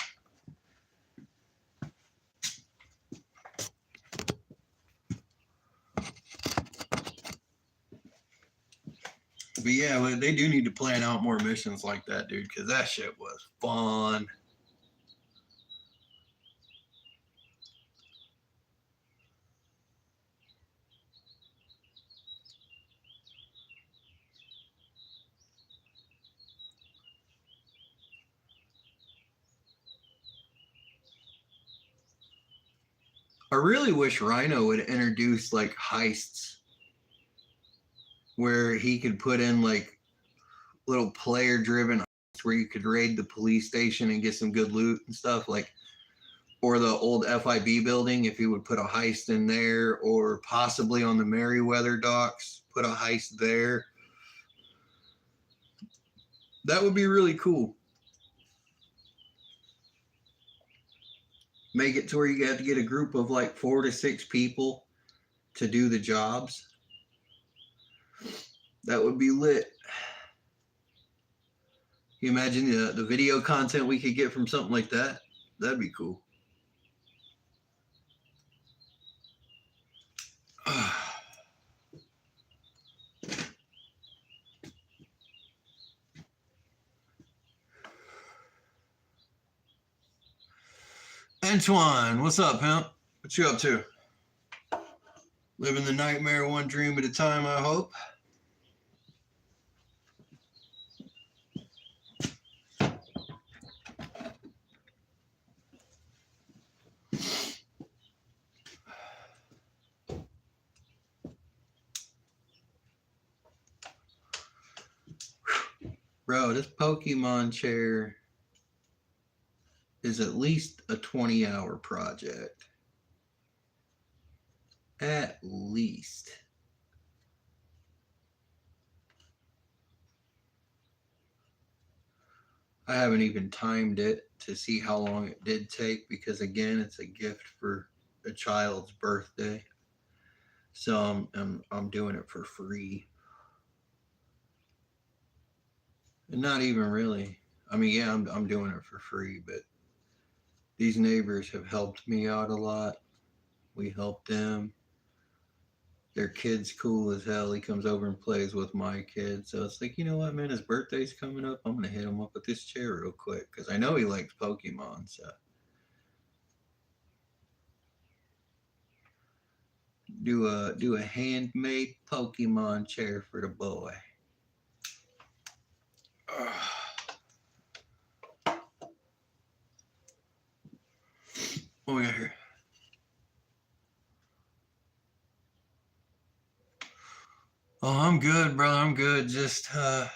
But yeah, they do need to plan out more missions like that, dude, because that shit was fun. I really wish Rhino would introduce like heists where he could put in like little player driven where you could raid the police station and get some good loot and stuff, like, or the old FIB building, if he would put a heist in there, or possibly on the Merriweather docks, put a heist there. That would be really cool. Make it to where you have to get a group of like 4 to 6 people to do the jobs. That would be lit. Can you imagine the video content we could get from something like that? That'd be cool. Antoine, what's up, pimp? What you up to? Living the nightmare one dream at a time, I hope. Bro, this Pokemon chair is at least a 20-hour project. At least. I haven't even timed it to see how long it did take because, again, it's a gift for a child's birthday. So I'm doing it for free. And not even really. I mean, yeah, I'm doing it for free, but these neighbors have helped me out a lot. We helped them. Their kid's cool as hell. He comes over and plays with my kid. So it's like, you know what, man, his birthday's coming up. I'm going to hit him up with this chair real quick because I know he likes Pokemon. So do a handmade Pokemon chair for the boy. What we got here? Oh, I'm good, brother. I'm good. Just out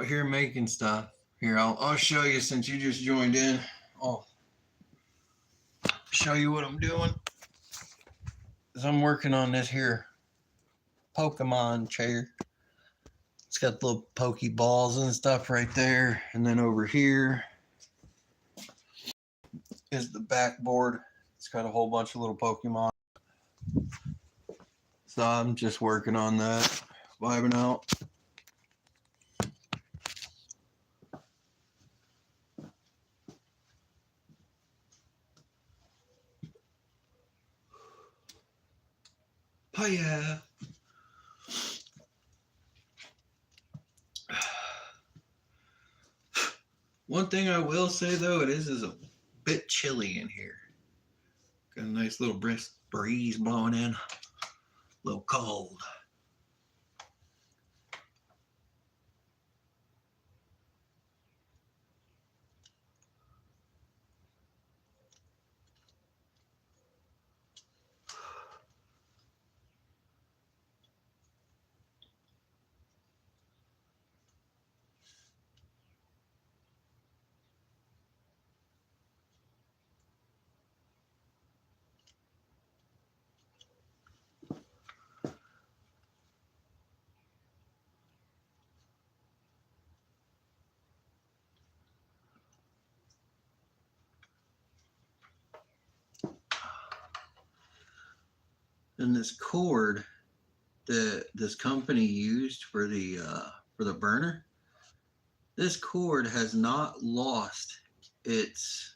here making stuff. Here, I'll show you since you just joined in. I'll show you what I'm doing. Cause I'm working on this here Pokemon chair. It's got little Pokeballs and stuff right there, and then over here is the backboard. It's got a whole bunch of little Pokemon. So I'm just working on that, vibing out. Oh yeah. One thing I will say though, it is a bit chilly in here. Got a nice little brisk breeze blowing in. A little cold. And this cord that this company used for the burner, this cord has not lost its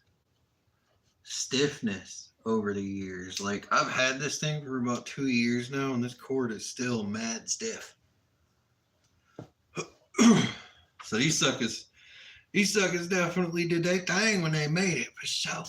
stiffness over the years. Like I've had this thing for about 2 years now, and this cord is still mad stiff. So these suckers definitely did their thing when they made it for sure.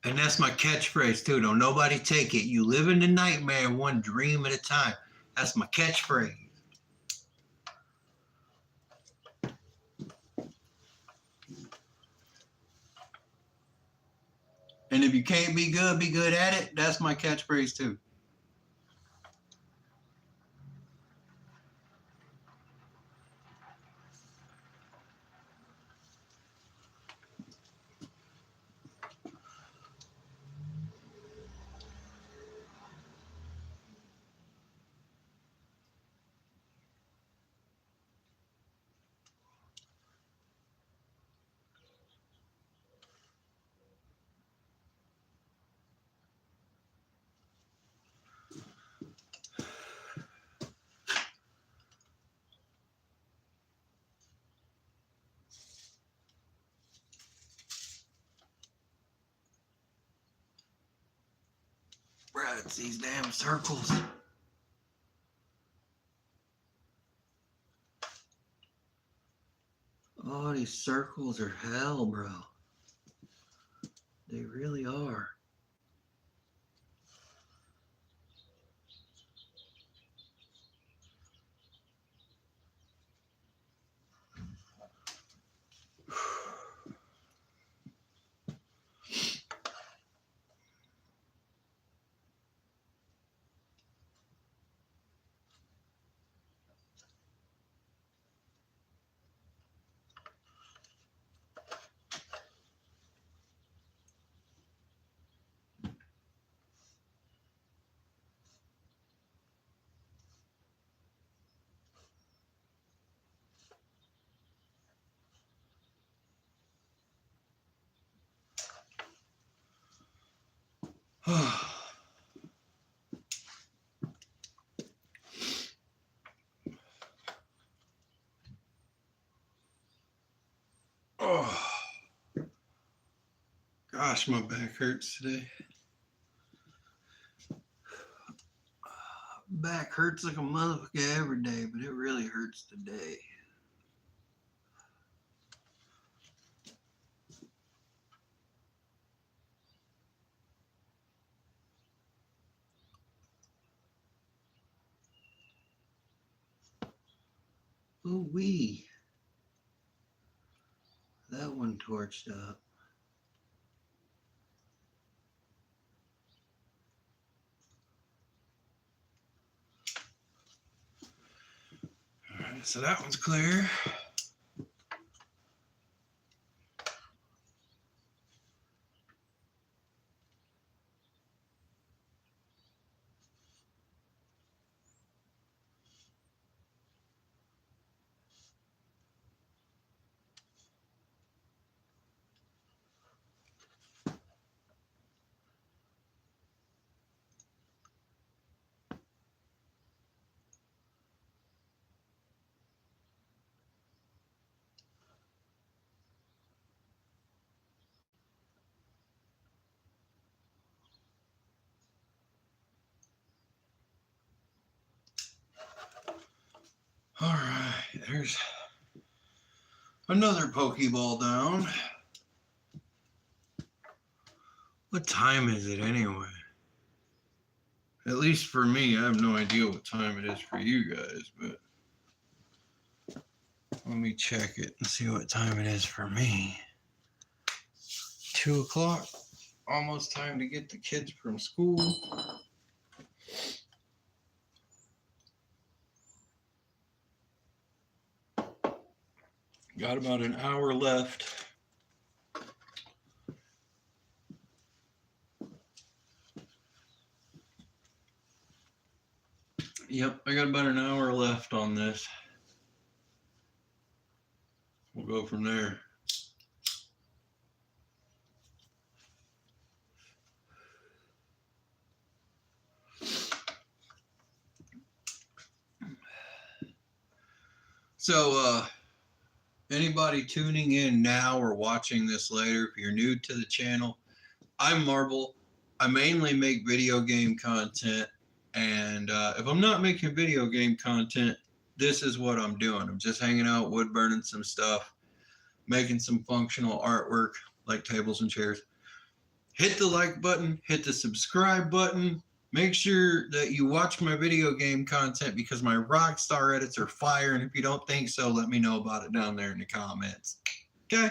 And that's my catchphrase too. Don't nobody take it. You live in the nightmare one dream at a time. That's my catchphrase. And if you can't be good at it. That's my catchphrase too. Bruh, it's these damn circles. Oh, these circles are hell, bro. They really are. Oh, gosh, my back hurts today. Back hurts like a motherfucker every day, but it really hurts today. Ooh wee. That one torched up. Alright, so that one's clear. Alright, there's another Pokeball down. What time is it anyway? At least for me, I have no idea what time it is for you guys, but let me check it and see what time it is for me. 2 o'clock. Almost time to get the kids from school. Got about an hour left. Yep, I got about an hour left on this. We'll go from there. So, anybody tuning in now or watching this later, if you're new to the channel, I'm Marble. I mainly make video game content, and if I'm not making video game content, this is what I'm doing. I'm just hanging out, wood burning some stuff, making some functional artwork like tables and chairs. Hit the like button, hit the subscribe button. Make sure that you watch my video game content because my Rockstar edits are fire. And if you don't think so, let me know about it down there in the comments. Okay?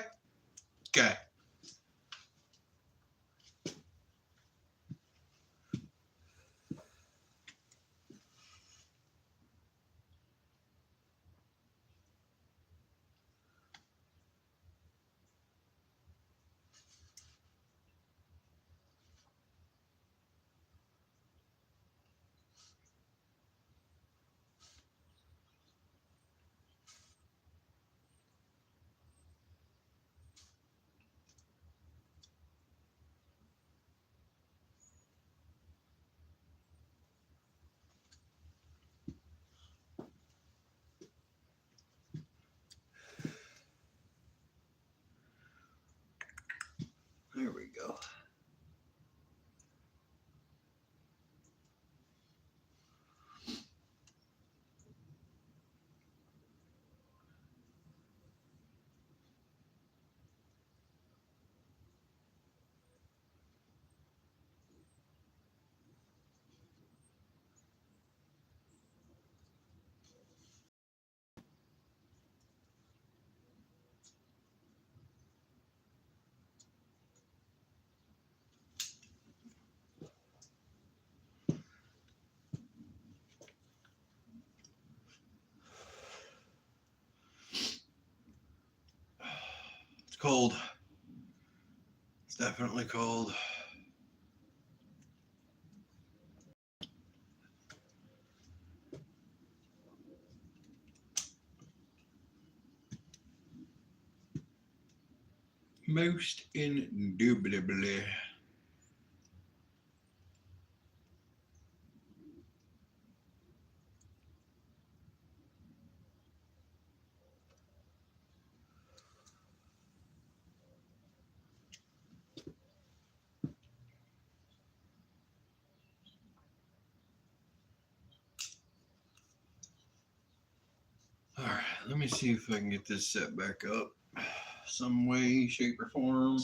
Okay. There we go. It's cold. It's definitely cold. Most indubitably. Let me see if I can get this set back up some way, shape, or form.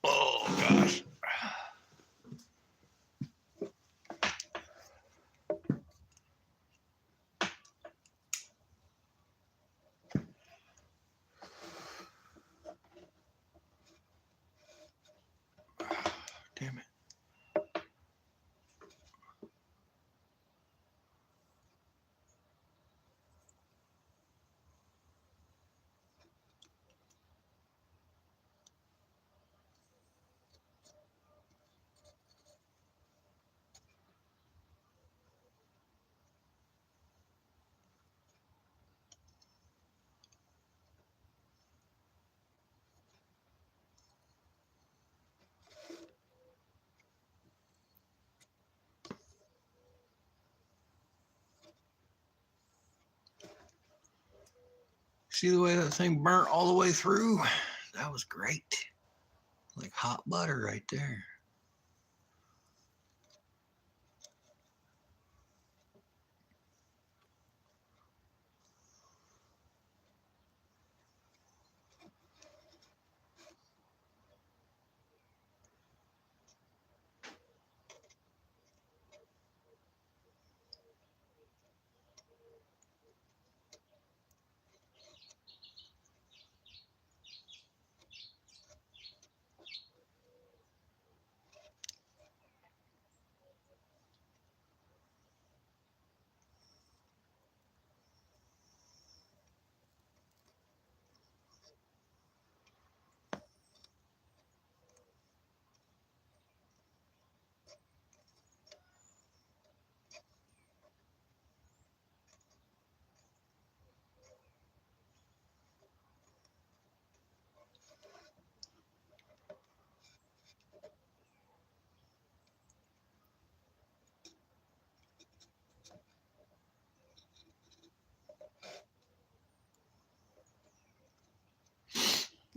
Oh gosh. Damn it. See the way that thing burnt all the way through? That was great. Like hot butter right there.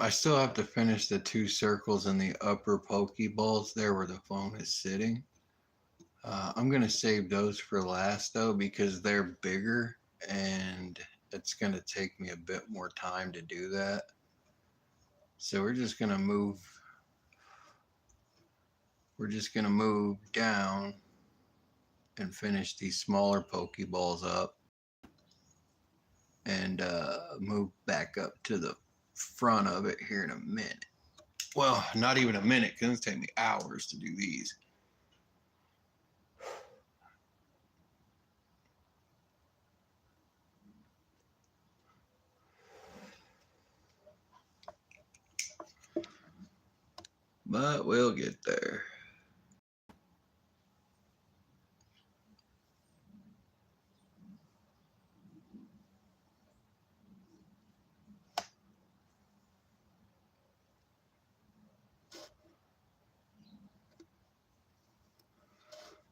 I still have to finish the 2 circles in the upper pokeballs there where the foam is sitting. I'm going to save those for last though because they're bigger and it's going to take me a bit more time to do that. So we're just going to move down and finish these smaller pokeballs up and move back up to the front of it here in a minute. Well, not even a minute because it's taking me hours to do these. But we'll get there.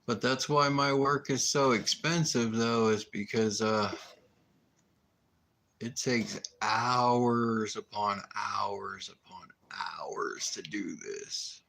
But that's why my work is so expensive though, is because it takes hours upon hours upon hours to do this.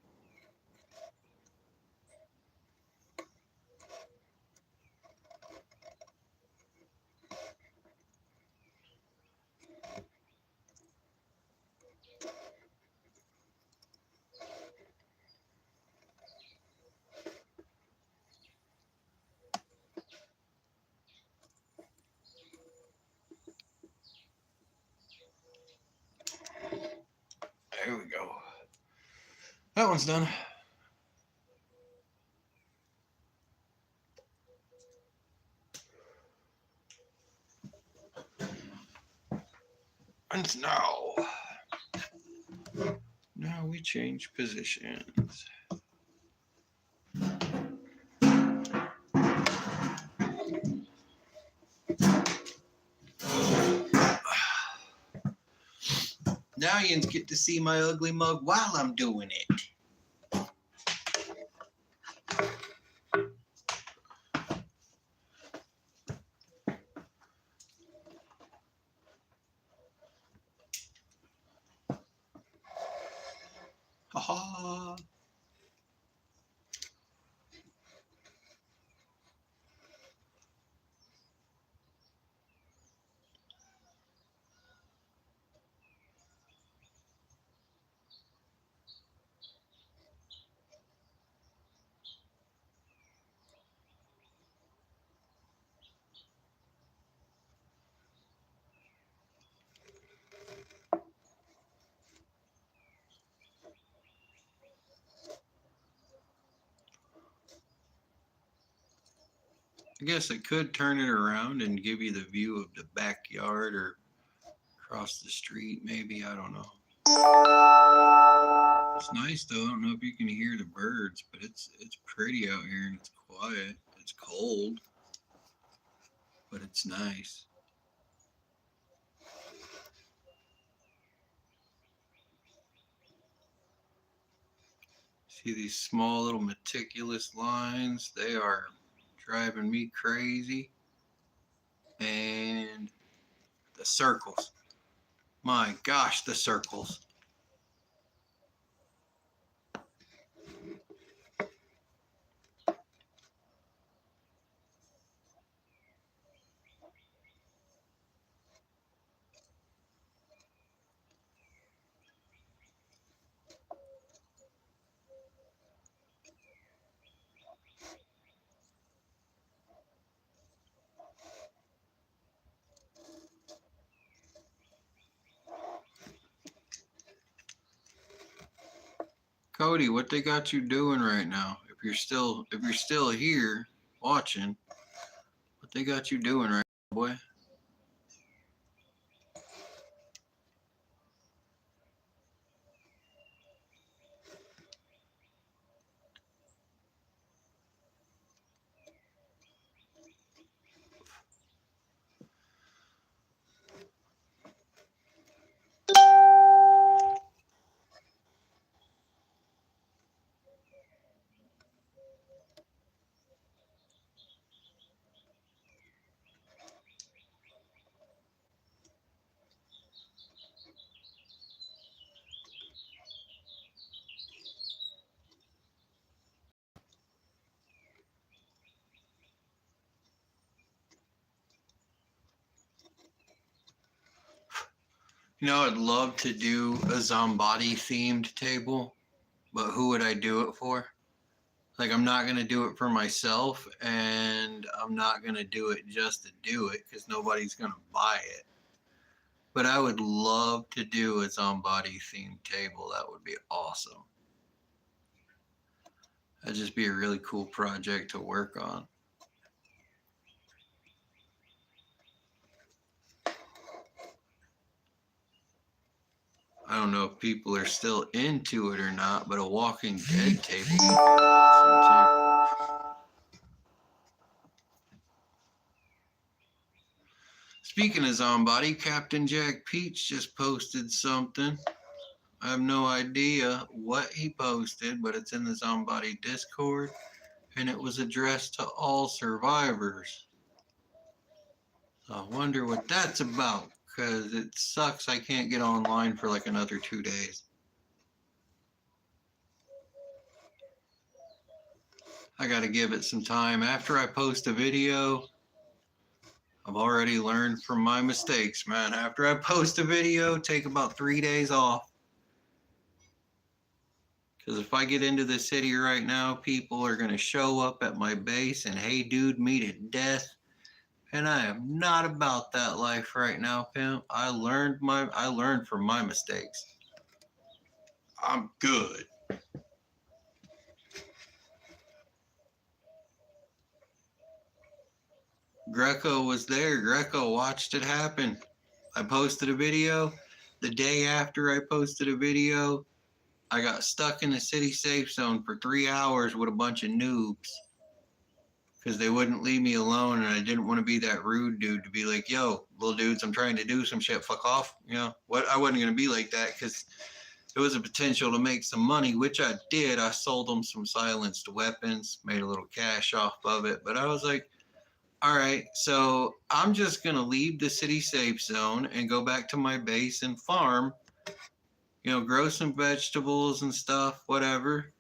There we go. That one's done. And now we change positions. Now you get to see my ugly mug while I'm doing it. Ha ha. I guess I could turn it around and give you the view of the backyard or across the street, maybe. I don't know. It's nice though. I don't know if you can hear the birds, but it's pretty out here and it's quiet. It's cold, but it's nice. See these small little meticulous lines? They are driving me crazy. And the circles. My gosh, the circles. Cody, what they got you doing right now? If you're still here watching, what they got you doing right now, boy? You know, I'd love to do a Zombody themed table, but who would I do it for? Like, I'm not going to do it for myself, and I'm not going to do it just to do it because nobody's going to buy it. But I would love to do a Zombody themed table. That would be awesome. That'd just be a really cool project to work on. I don't know if people are still into it or not, but a Walking Dead table would be awesome too. Speaking of Zombody, Captain Jack Peach just posted something. I have no idea what he posted, but it's in the Zombody Discord, and it was addressed to all survivors. So I wonder what that's about, because it sucks I can't get online for like another 2 days. I got to give it some time. After I post a video, I've already learned from my mistakes, man. After I post a video, take about 3 days off. Because if I get into the city right now, people are going to show up at my base and, hey, dude, me to death. And I am not about that life right now, pimp. I learned from my mistakes. I'm good. Greco was there. Greco watched it happen. I posted a video. The day after I posted a video, I got stuck in the city safe zone for 3 hours with a bunch of noobs because they wouldn't leave me alone, and I didn't want to be that rude dude to be like, yo, little dudes, I'm trying to do some shit, fuck off. You know, what? I wasn't going to be like that because there was a potential to make some money, which I did. I sold them some silenced weapons, made a little cash off of it, but I was like, all right, so I'm just going to leave the city safe zone and go back to my base and farm grow some vegetables and stuff, whatever.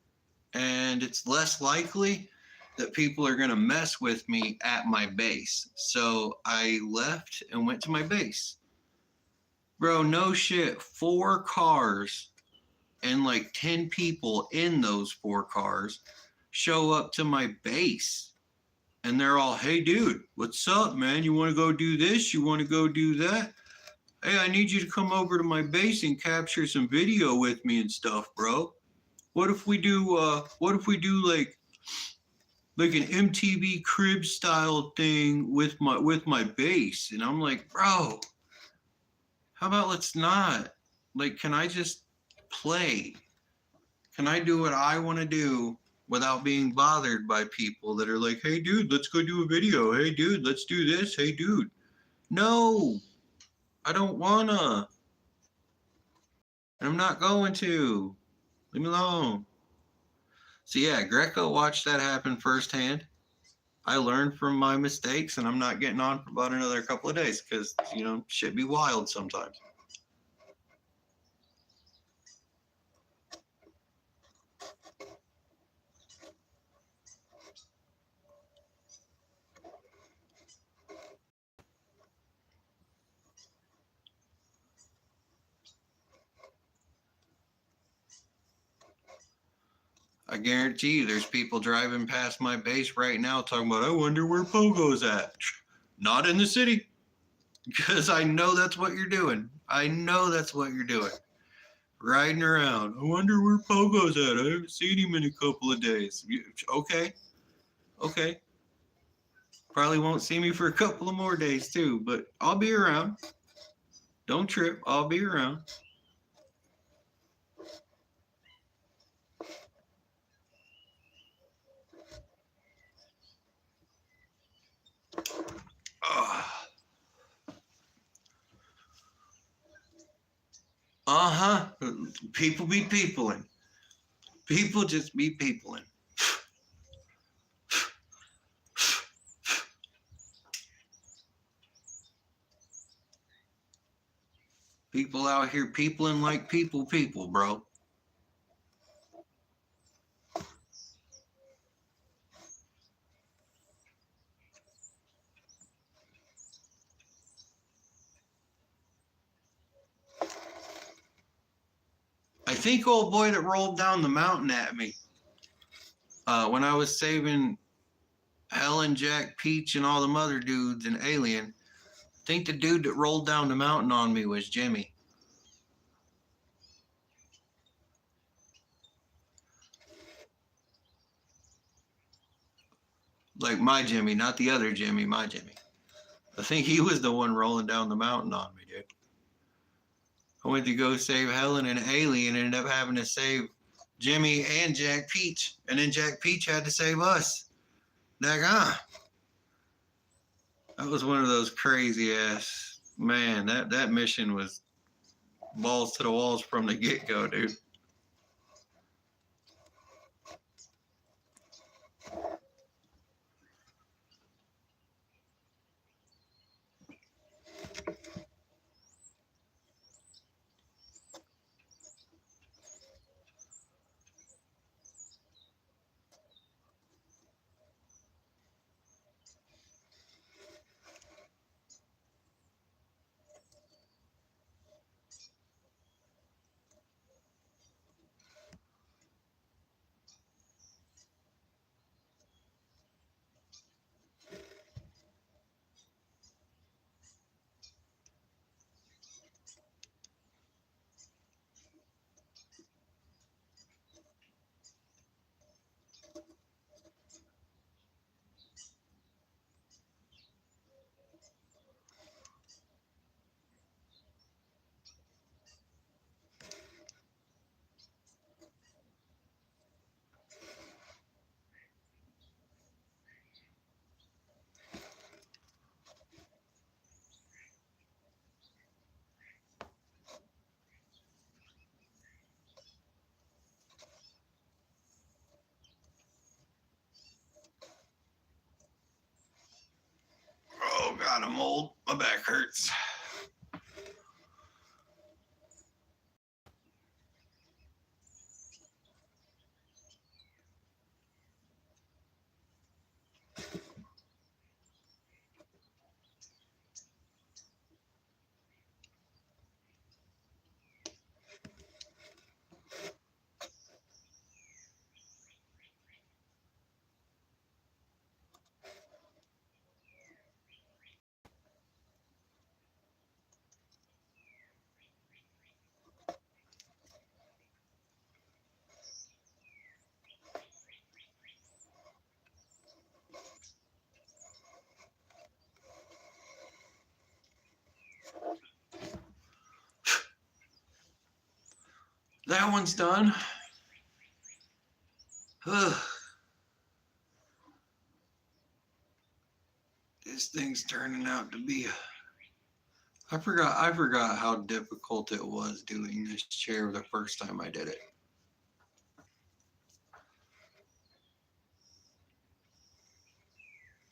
And it's less likely that people are going to mess with me at my base. So I left and went to my base. Bro, no shit. 4 cars and like 10 people in those 4 cars show up to my base. And they're all, hey, dude, what's up, man? You want to go do this? You want to go do that? Hey, I need you to come over to my base and capture some video with me and stuff, bro. What if we do like an MTV crib style thing with my base? And I'm like, bro, how about let's not? Like, can I just play? Can I do what I want to do without being bothered by people that are like, hey, dude, let's go do a video. Hey, dude, let's do this. Hey, dude. No, I don't wanna. And I'm not going to. Leave me alone. So yeah, Greco watched that happen firsthand. I learned from my mistakes, and I'm not getting on for about another couple of days because shit be wild sometimes. I guarantee you there's people driving past my base right now talking about, I wonder where Pogo's at. Not in the city, because I know that's what you're doing. I know that's what you're doing. Riding around. I wonder where Pogo's at. I haven't seen him in a couple of days. Okay. Okay. Probably won't see me for a couple of more days too, but I'll be around. Don't trip. I'll be around. Uh-huh. People be peopling. People just be peopling. People out here peopling like people, bro. I think old boy that rolled down the mountain at me when I was saving Helen, Jack, Peach, and all them other dudes in Alien. I think the dude that rolled down the mountain on me was Jimmy. Like my Jimmy, not the other Jimmy, my Jimmy. I think he was the one rolling down the mountain on me, dude. I went to go save Helen and Alien and ended up having to save Jimmy and Jack Peach. And then Jack Peach had to save us. Like, that was one of those crazy ass, man, that mission was balls to the walls from the get-go, dude. Oh, God, I'm old. My back hurts. that one's done. This thing's turning out to be. I forgot how difficult it was doing this chair the first time I did it.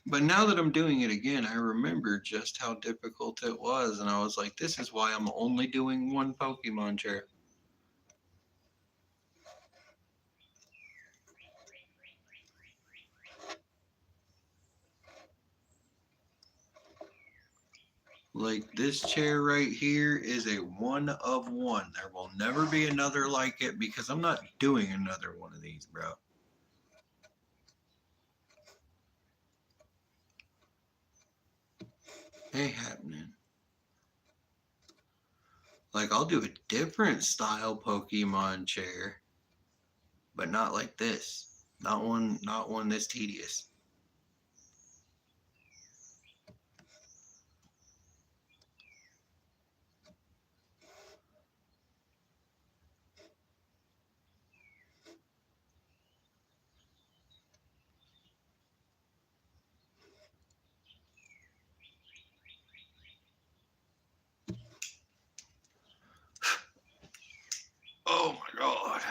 But now that I'm doing it again, I remember just how difficult it was, and I was like, this is why I'm only doing one Pokemon chair. Like, this chair right here is a one of one. There will never be another like it because I'm not doing another one of these, bro. Ain't happening. Like, I'll do a different style Pokemon chair, but not like this. Not one this tedious. Oh my God.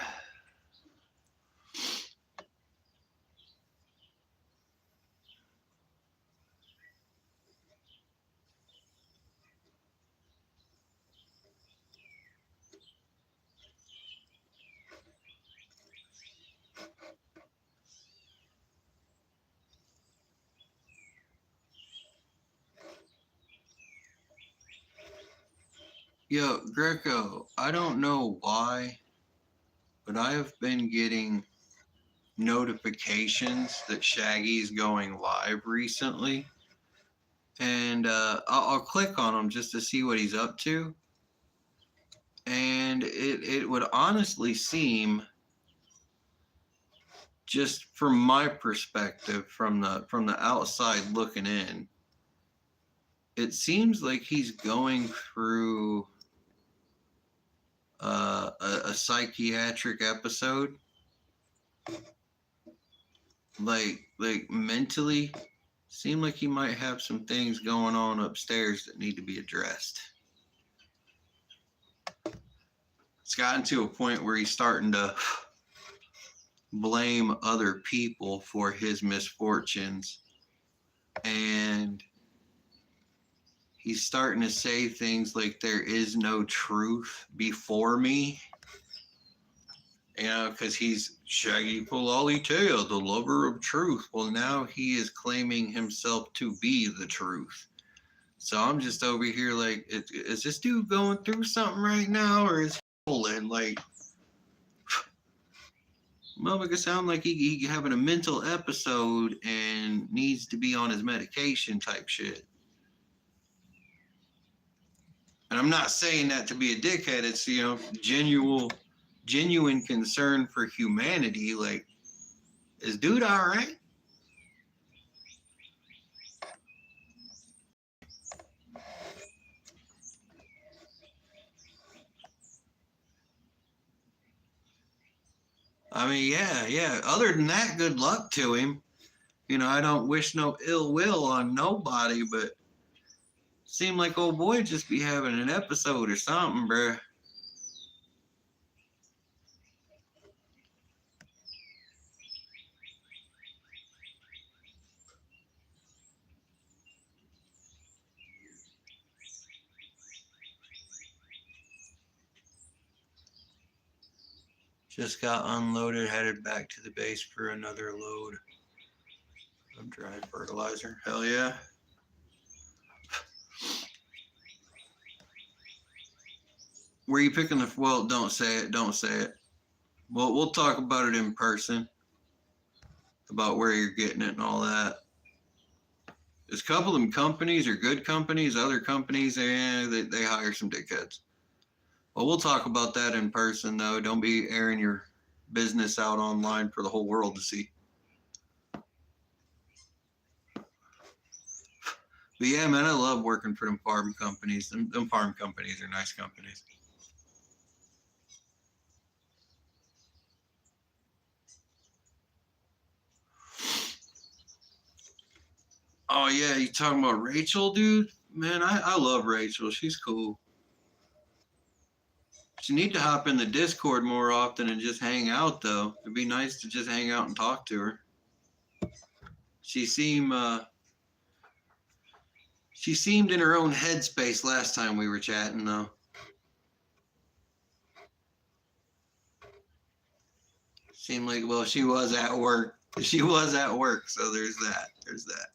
Yo, Greco, I don't know why, but I have been getting notifications that Shaggy's going live recently. And I'll click on him just to see what he's up to. And it would honestly seem, just from my perspective, from the outside looking in, it seems like he's going through a psychiatric episode, like mentally. Seem like he might have some things going on upstairs that need to be addressed. It's gotten to a point where he's starting to blame other people for his misfortunes, and he's starting to say things like, there is no truth before me. You know, because he's Shaggy Pololitail, the lover of truth. Well, now he is claiming himself to be the truth. So I'm just over here like, is this dude going through something right now, or is he rolling? Like, motherfucker sound like he having a mental episode and needs to be on his medication type shit. And I'm not saying that to be a dickhead. It's, you know, genuine concern for humanity. Like, is dude all right? I mean, yeah. Other than that, good luck to him. You know, I don't wish no ill will on nobody, but seem like old boy just be having an episode or something, bruh. Just got unloaded, headed back to the base for another load of dry fertilizer. Hell yeah. Where you picking the? Well, don't say it. Don't say it. Well, we'll talk about it in person. About where you're getting it and all that. There's a couple of them companies are good companies. Other companies, they hire some dickheads. Well, we'll talk about that in person, though. Don't be airing your business out online for the whole world to see. But yeah, man, I love working for them farm companies. Them farm companies are nice companies. Oh yeah, you talking about Rachel, dude? Man, I love Rachel. She's cool. She need to hop in the Discord more often and just hang out though. It'd be nice to just hang out and talk to her. She seemed she seemed in her own headspace last time we were chatting though. Seemed like, well, she was at work. She was at work, so there's that. There's that.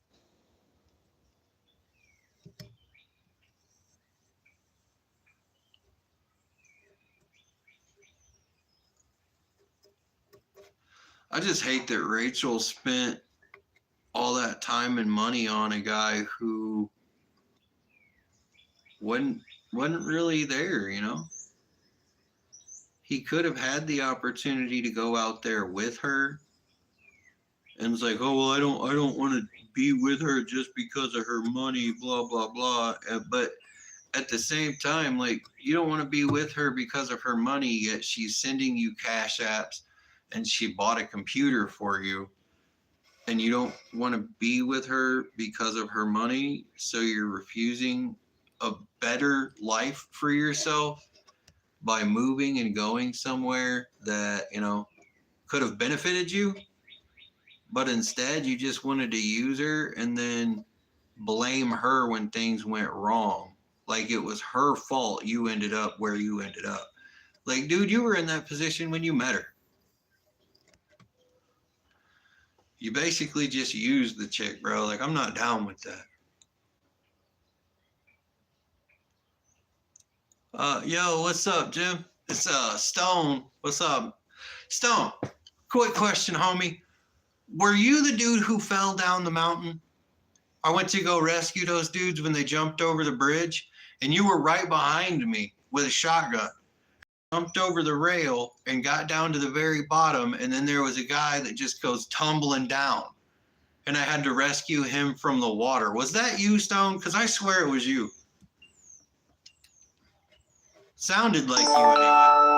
I just hate that Rachel spent all that time and money on a guy who wasn't really there, you know? He could have had the opportunity to go out there with her and it's like, oh well, I don't want to be with her just because of her money, blah blah blah. But at the same time, like you don't want to be with her because of her money, yet she's sending you cash apps and she bought a computer for you, and you don't want to be with her because of her money, so you're refusing a better life for yourself by moving and going somewhere that, you know, could have benefited you, but instead you just wanted to use her and then blame her when things went wrong. Like it was her fault you ended up where you ended up. Like, dude, you were in that position when you met her. You basically just used the chick, bro. Like, I'm not down with that. Yo, what's up, Jim? It's Stone. What's up? Stone, quick question, homie. Were you the dude who fell down the mountain? I went to go rescue those dudes when they jumped over the bridge, and you were right behind me with a shotgun. Jumped over the rail and got down to the very bottom, and then there was a guy that just goes tumbling down, and I had to rescue him from the water. Was that you, Stone? Because I swear it was you. Sounded like you anyway.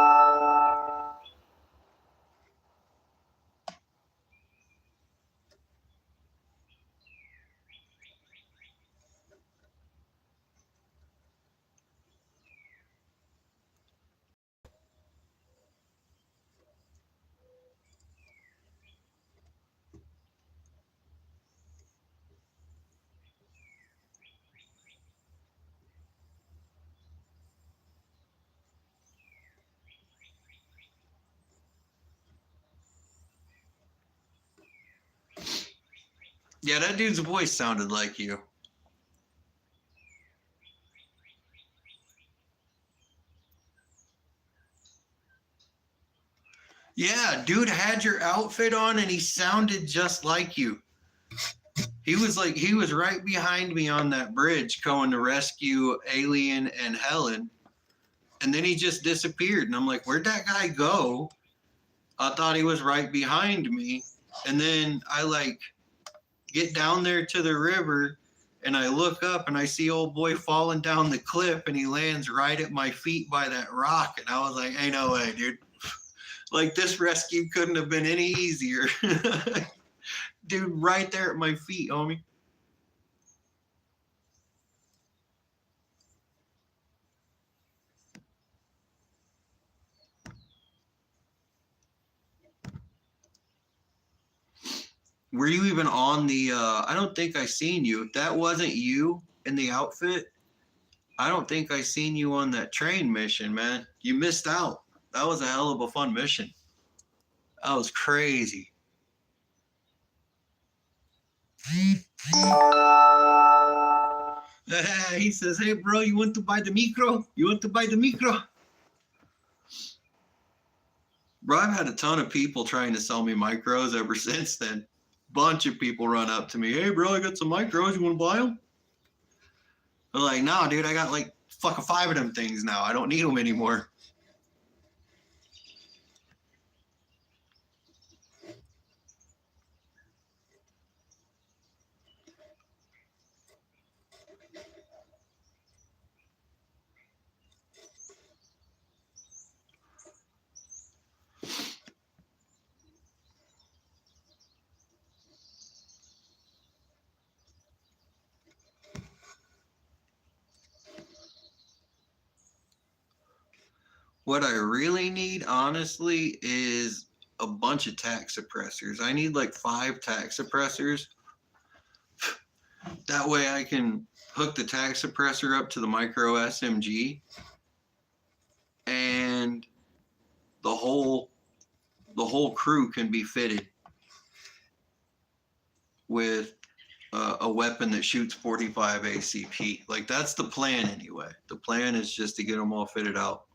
Yeah, that dude's voice sounded like you. Yeah, dude had your outfit on and he sounded just like you. He was right behind me on that bridge going to rescue Alien and Helen. And then he just disappeared. And I'm like, where'd that guy go? I thought he was right behind me. And then I like get down there to the river and I look up and I see old boy falling down the cliff and he lands right at my feet by that rock. And I was like, ain't no way, dude. Like this rescue couldn't have been any easier. Dude, right there at my feet, homie. Were you even on the I don't think I seen you. If that wasn't you in the outfit, I don't think I seen you on that train mission, man. You missed out. That was a hell of a fun mission. That was crazy. He says, hey bro, you want to buy the micro? You want to buy the micro? Bro, I've had a ton of people trying to sell me micros ever since then. Bunch of people run up to me, hey bro, I got some micros, you want to buy them? I'm like, no, dude, I got like fucking 5 of them things now. I don't need them anymore. What I really need, honestly, is a bunch of tack suppressors. I need like 5 tack suppressors. That way I can hook the tack suppressor up to the micro SMG and the whole crew can be fitted with a weapon that shoots 45 ACP. Like, that's the plan anyway. The plan is just to get them all fitted out.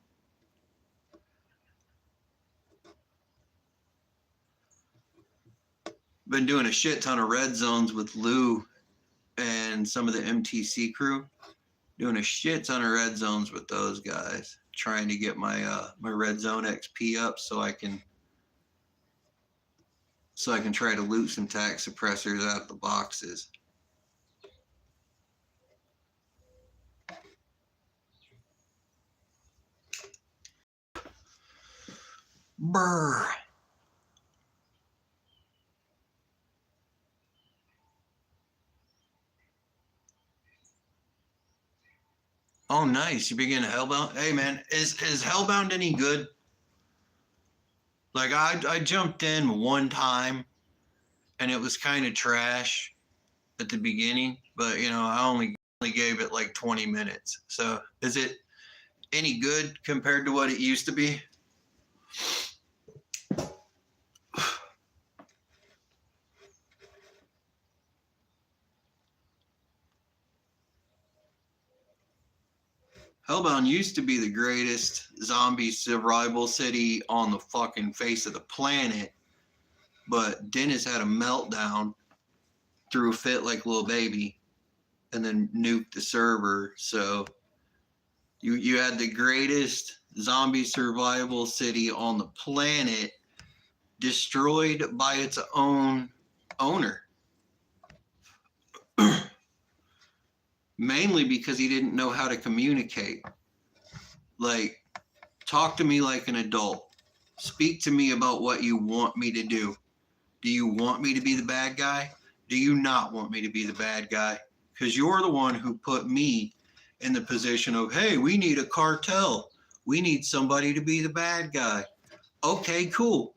Been doing a shit ton of red zones with Lou and some of the MTC crew. Doing a shit ton of red zones with those guys, trying to get my my red zone XP up so I can try to loot some tack suppressors out of the boxes. Brr. Oh, nice. You begin Hellbound? Hey, man, is Hellbound any good? Like, I jumped in one time, and it was kind of trash at the beginning, but, you know, I only gave it like 20 minutes. So, is it any good compared to what it used to be? Hellbound used to be the greatest zombie survival city on the fucking face of the planet, but Dennis had a meltdown, threw a fit like a little baby, and then nuked the server. So you had the greatest zombie survival city on the planet destroyed by its own owner. Mainly because he didn't know how to communicate. Like, talk to me like an adult. Speak to me about what you want me to do. Do you want me to be the bad guy? Do you not want me to be the bad guy? Because you're the one who put me in the position of, hey, we need a cartel. We need somebody to be the bad guy. Okay, cool.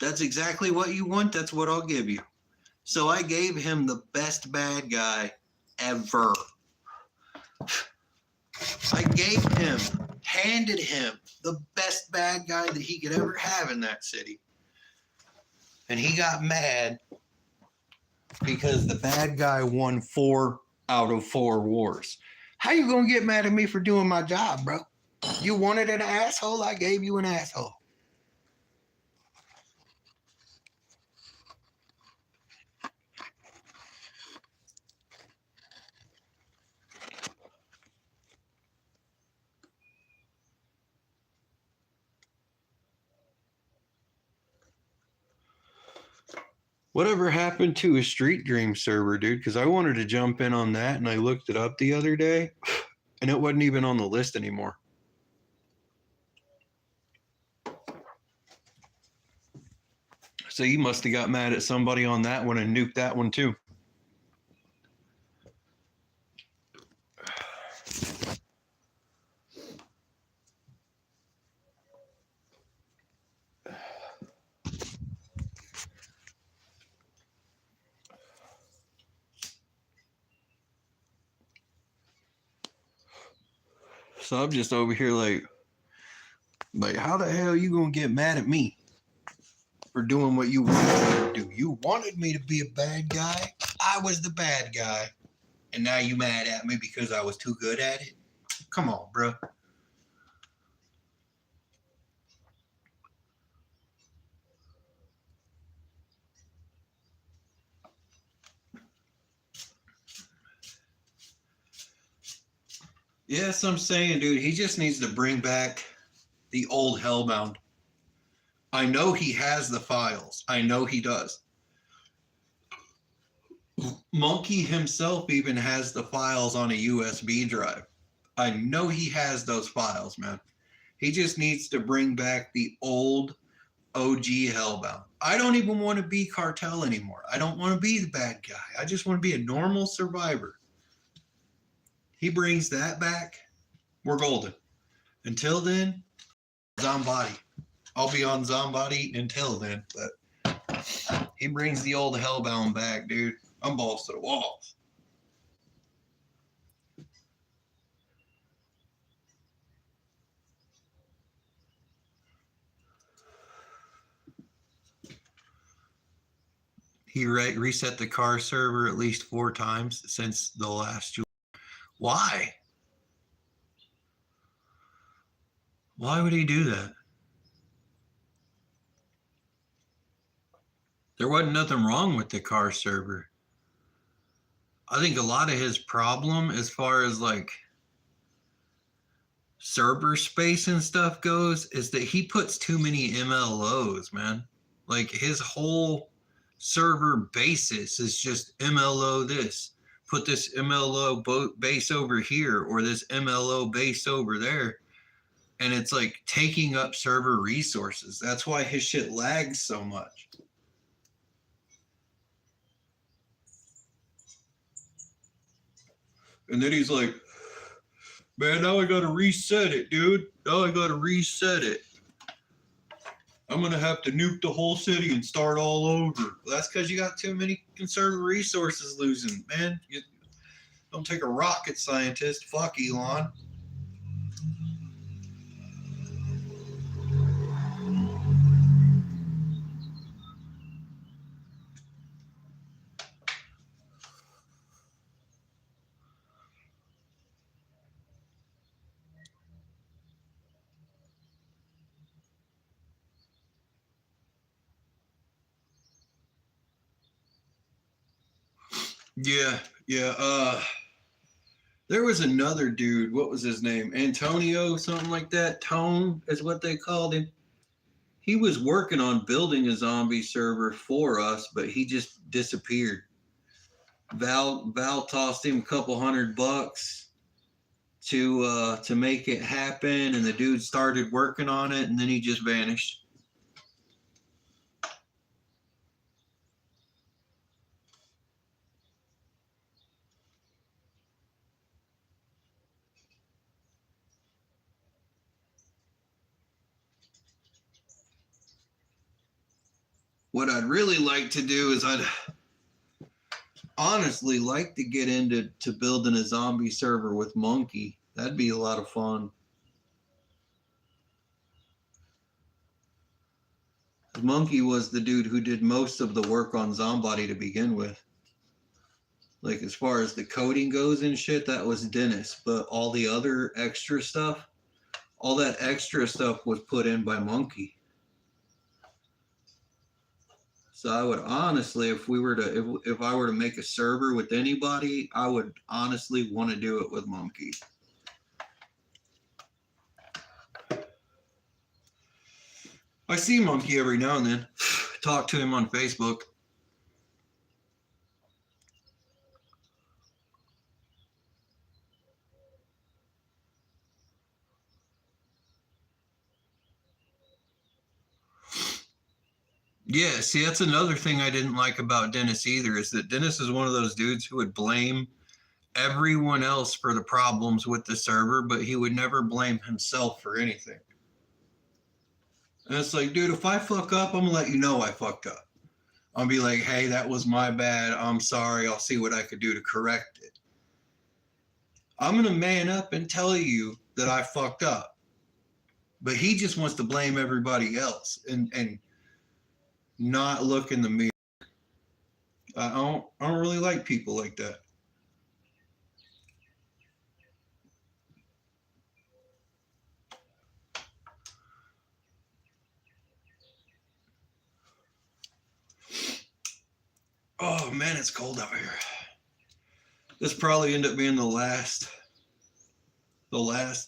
That's exactly what you want. That's what I'll give you. So I gave him the best bad guy ever. I handed him the best bad guy that he could ever have in that city. And he got mad because the bad guy won 4 out of 4 wars. How you gonna get mad at me for doing my job, bro? You wanted an asshole, I gave you an asshole. Whatever happened to a Street Dream server, dude? Because I wanted to jump in on that, and I looked it up the other day, and it wasn't even on the list anymore. So you must have got mad at somebody on that one and nuked that one too. So I'm just over here like how the hell are you gonna get mad at me for doing what you wanted me to do? You wanted me to be a bad guy. I was the bad guy. And now you mad at me because I was too good at it? Come on, bro. Yes, I'm saying, dude, he just needs to bring back the old Hellbound. I know he has the files. I know he does. Monkey himself even has the files on a USB drive. I know he has those files, man. He just needs to bring back the old OG Hellbound. I don't even want to be Cartel anymore. I don't want to be the bad guy. I just want to be a normal survivor. He brings that back, we're golden. Until then, Zombody. I'll be on Zombody until then, but he brings the old Hellbound back, dude. I'm balls to the walls. He reset the car server at least 4 times since the last. Why? Why would he do that? There wasn't nothing wrong with the car server. I think a lot of his problem as far as like server space and stuff goes is that he puts too many MLOs, man. Like his whole server basis is just MLO this. Put this MLO base over here or this MLO base over there. And it's like taking up server resources. That's why his shit lags so much. And then he's like, man, now I gotta reset it, dude. Now I gotta reset it. I'm gonna have to nuke the whole city and start all over. Well, that's because you got too many conservative resources losing, man. You don't take a rocket scientist. Fuck Elon. Yeah. There was another dude. What was his name? Antonio, something like that. Tone is what they called him. He was working on building a zombie server for us, but he just disappeared. Val tossed him a couple $100 to make it happen, and the dude started working on it, and then he just vanished. What I'd really like to do is I'd honestly like to get into building a zombie server with Monkey. That'd be a lot of fun. Monkey was the dude who did most of the work on Zombody to begin with. Like as far as the coding goes and shit, that was Dennis. But all the other extra stuff, all that extra stuff was put in by Monkey. So I would honestly, if I were to make a server with anybody, I would honestly want to do it with Monkey. I see Monkey every now and then. Talk to him on Facebook. Yeah, see, that's another thing I didn't like about Dennis either, is that Dennis is one of those dudes who would blame everyone else for the problems with the server, but he would never blame himself for anything. And it's like, dude, if I fuck up, I'm gonna let you know I fucked up. I'll be like, hey, that was my bad. I'm sorry. I'll see what I could do to correct it. I'm gonna man up and tell you that I fucked up. But he just wants to blame everybody else and not look in the mirror. I don't really like people like that. Oh man, it's cold out here. This probably end up being the last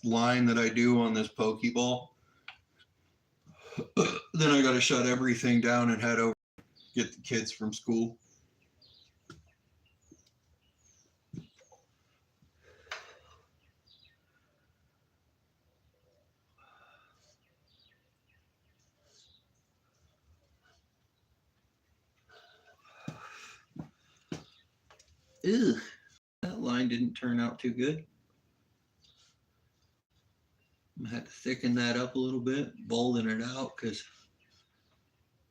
line that I do on this Pokeball. Then I gotta shut everything down and head over, get the kids from school. Ugh, that line didn't turn out too good. I had to thicken that up a little bit, bolden it out, because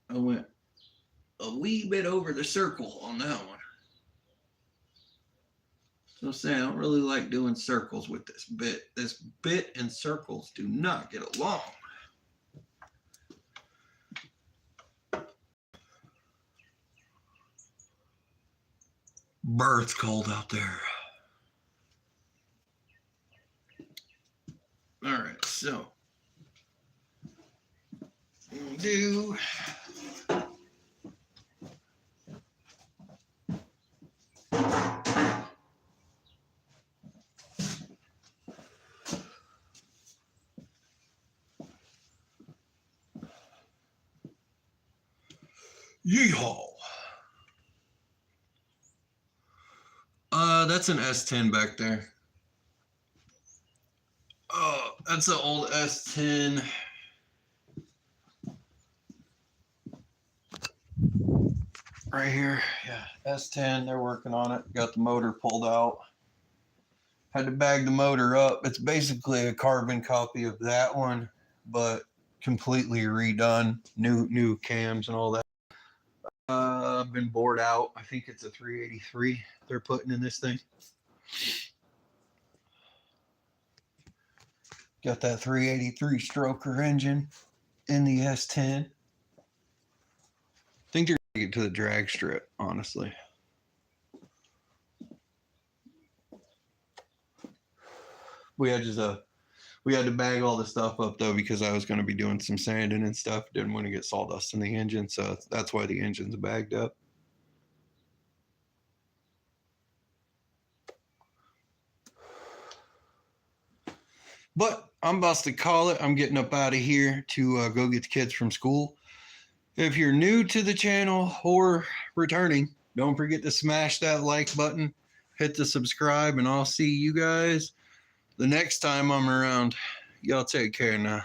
I went a wee bit over the circle on that one. So I'm saying I don't really like doing circles with this bit. This bit and circles do not get along. It's cold out there. All right, so do yeehaw. That's an S10 back there. Oh, that's an old S10. Right here, yeah, S10, they're working on it. Got the motor pulled out. Had to bag the motor up. It's basically a carbon copy of that one, but completely redone. New cams and all that. Been bored out. I think it's a 383 they're putting in this thing. Got that 383 stroker engine in the S10. I think they're gonna get to the drag strip, honestly. We had to bag all the stuff up though, because I was going to be doing some sanding and stuff. Didn't want to get sawdust in the engine, so that's why the engine's bagged up. But I'm about to call it. I'm getting up out of here to go get the kids from school. If you're new to the channel or returning, don't forget to smash that like button, hit the subscribe, and I'll see you guys the next time I'm around. Y'all take care now.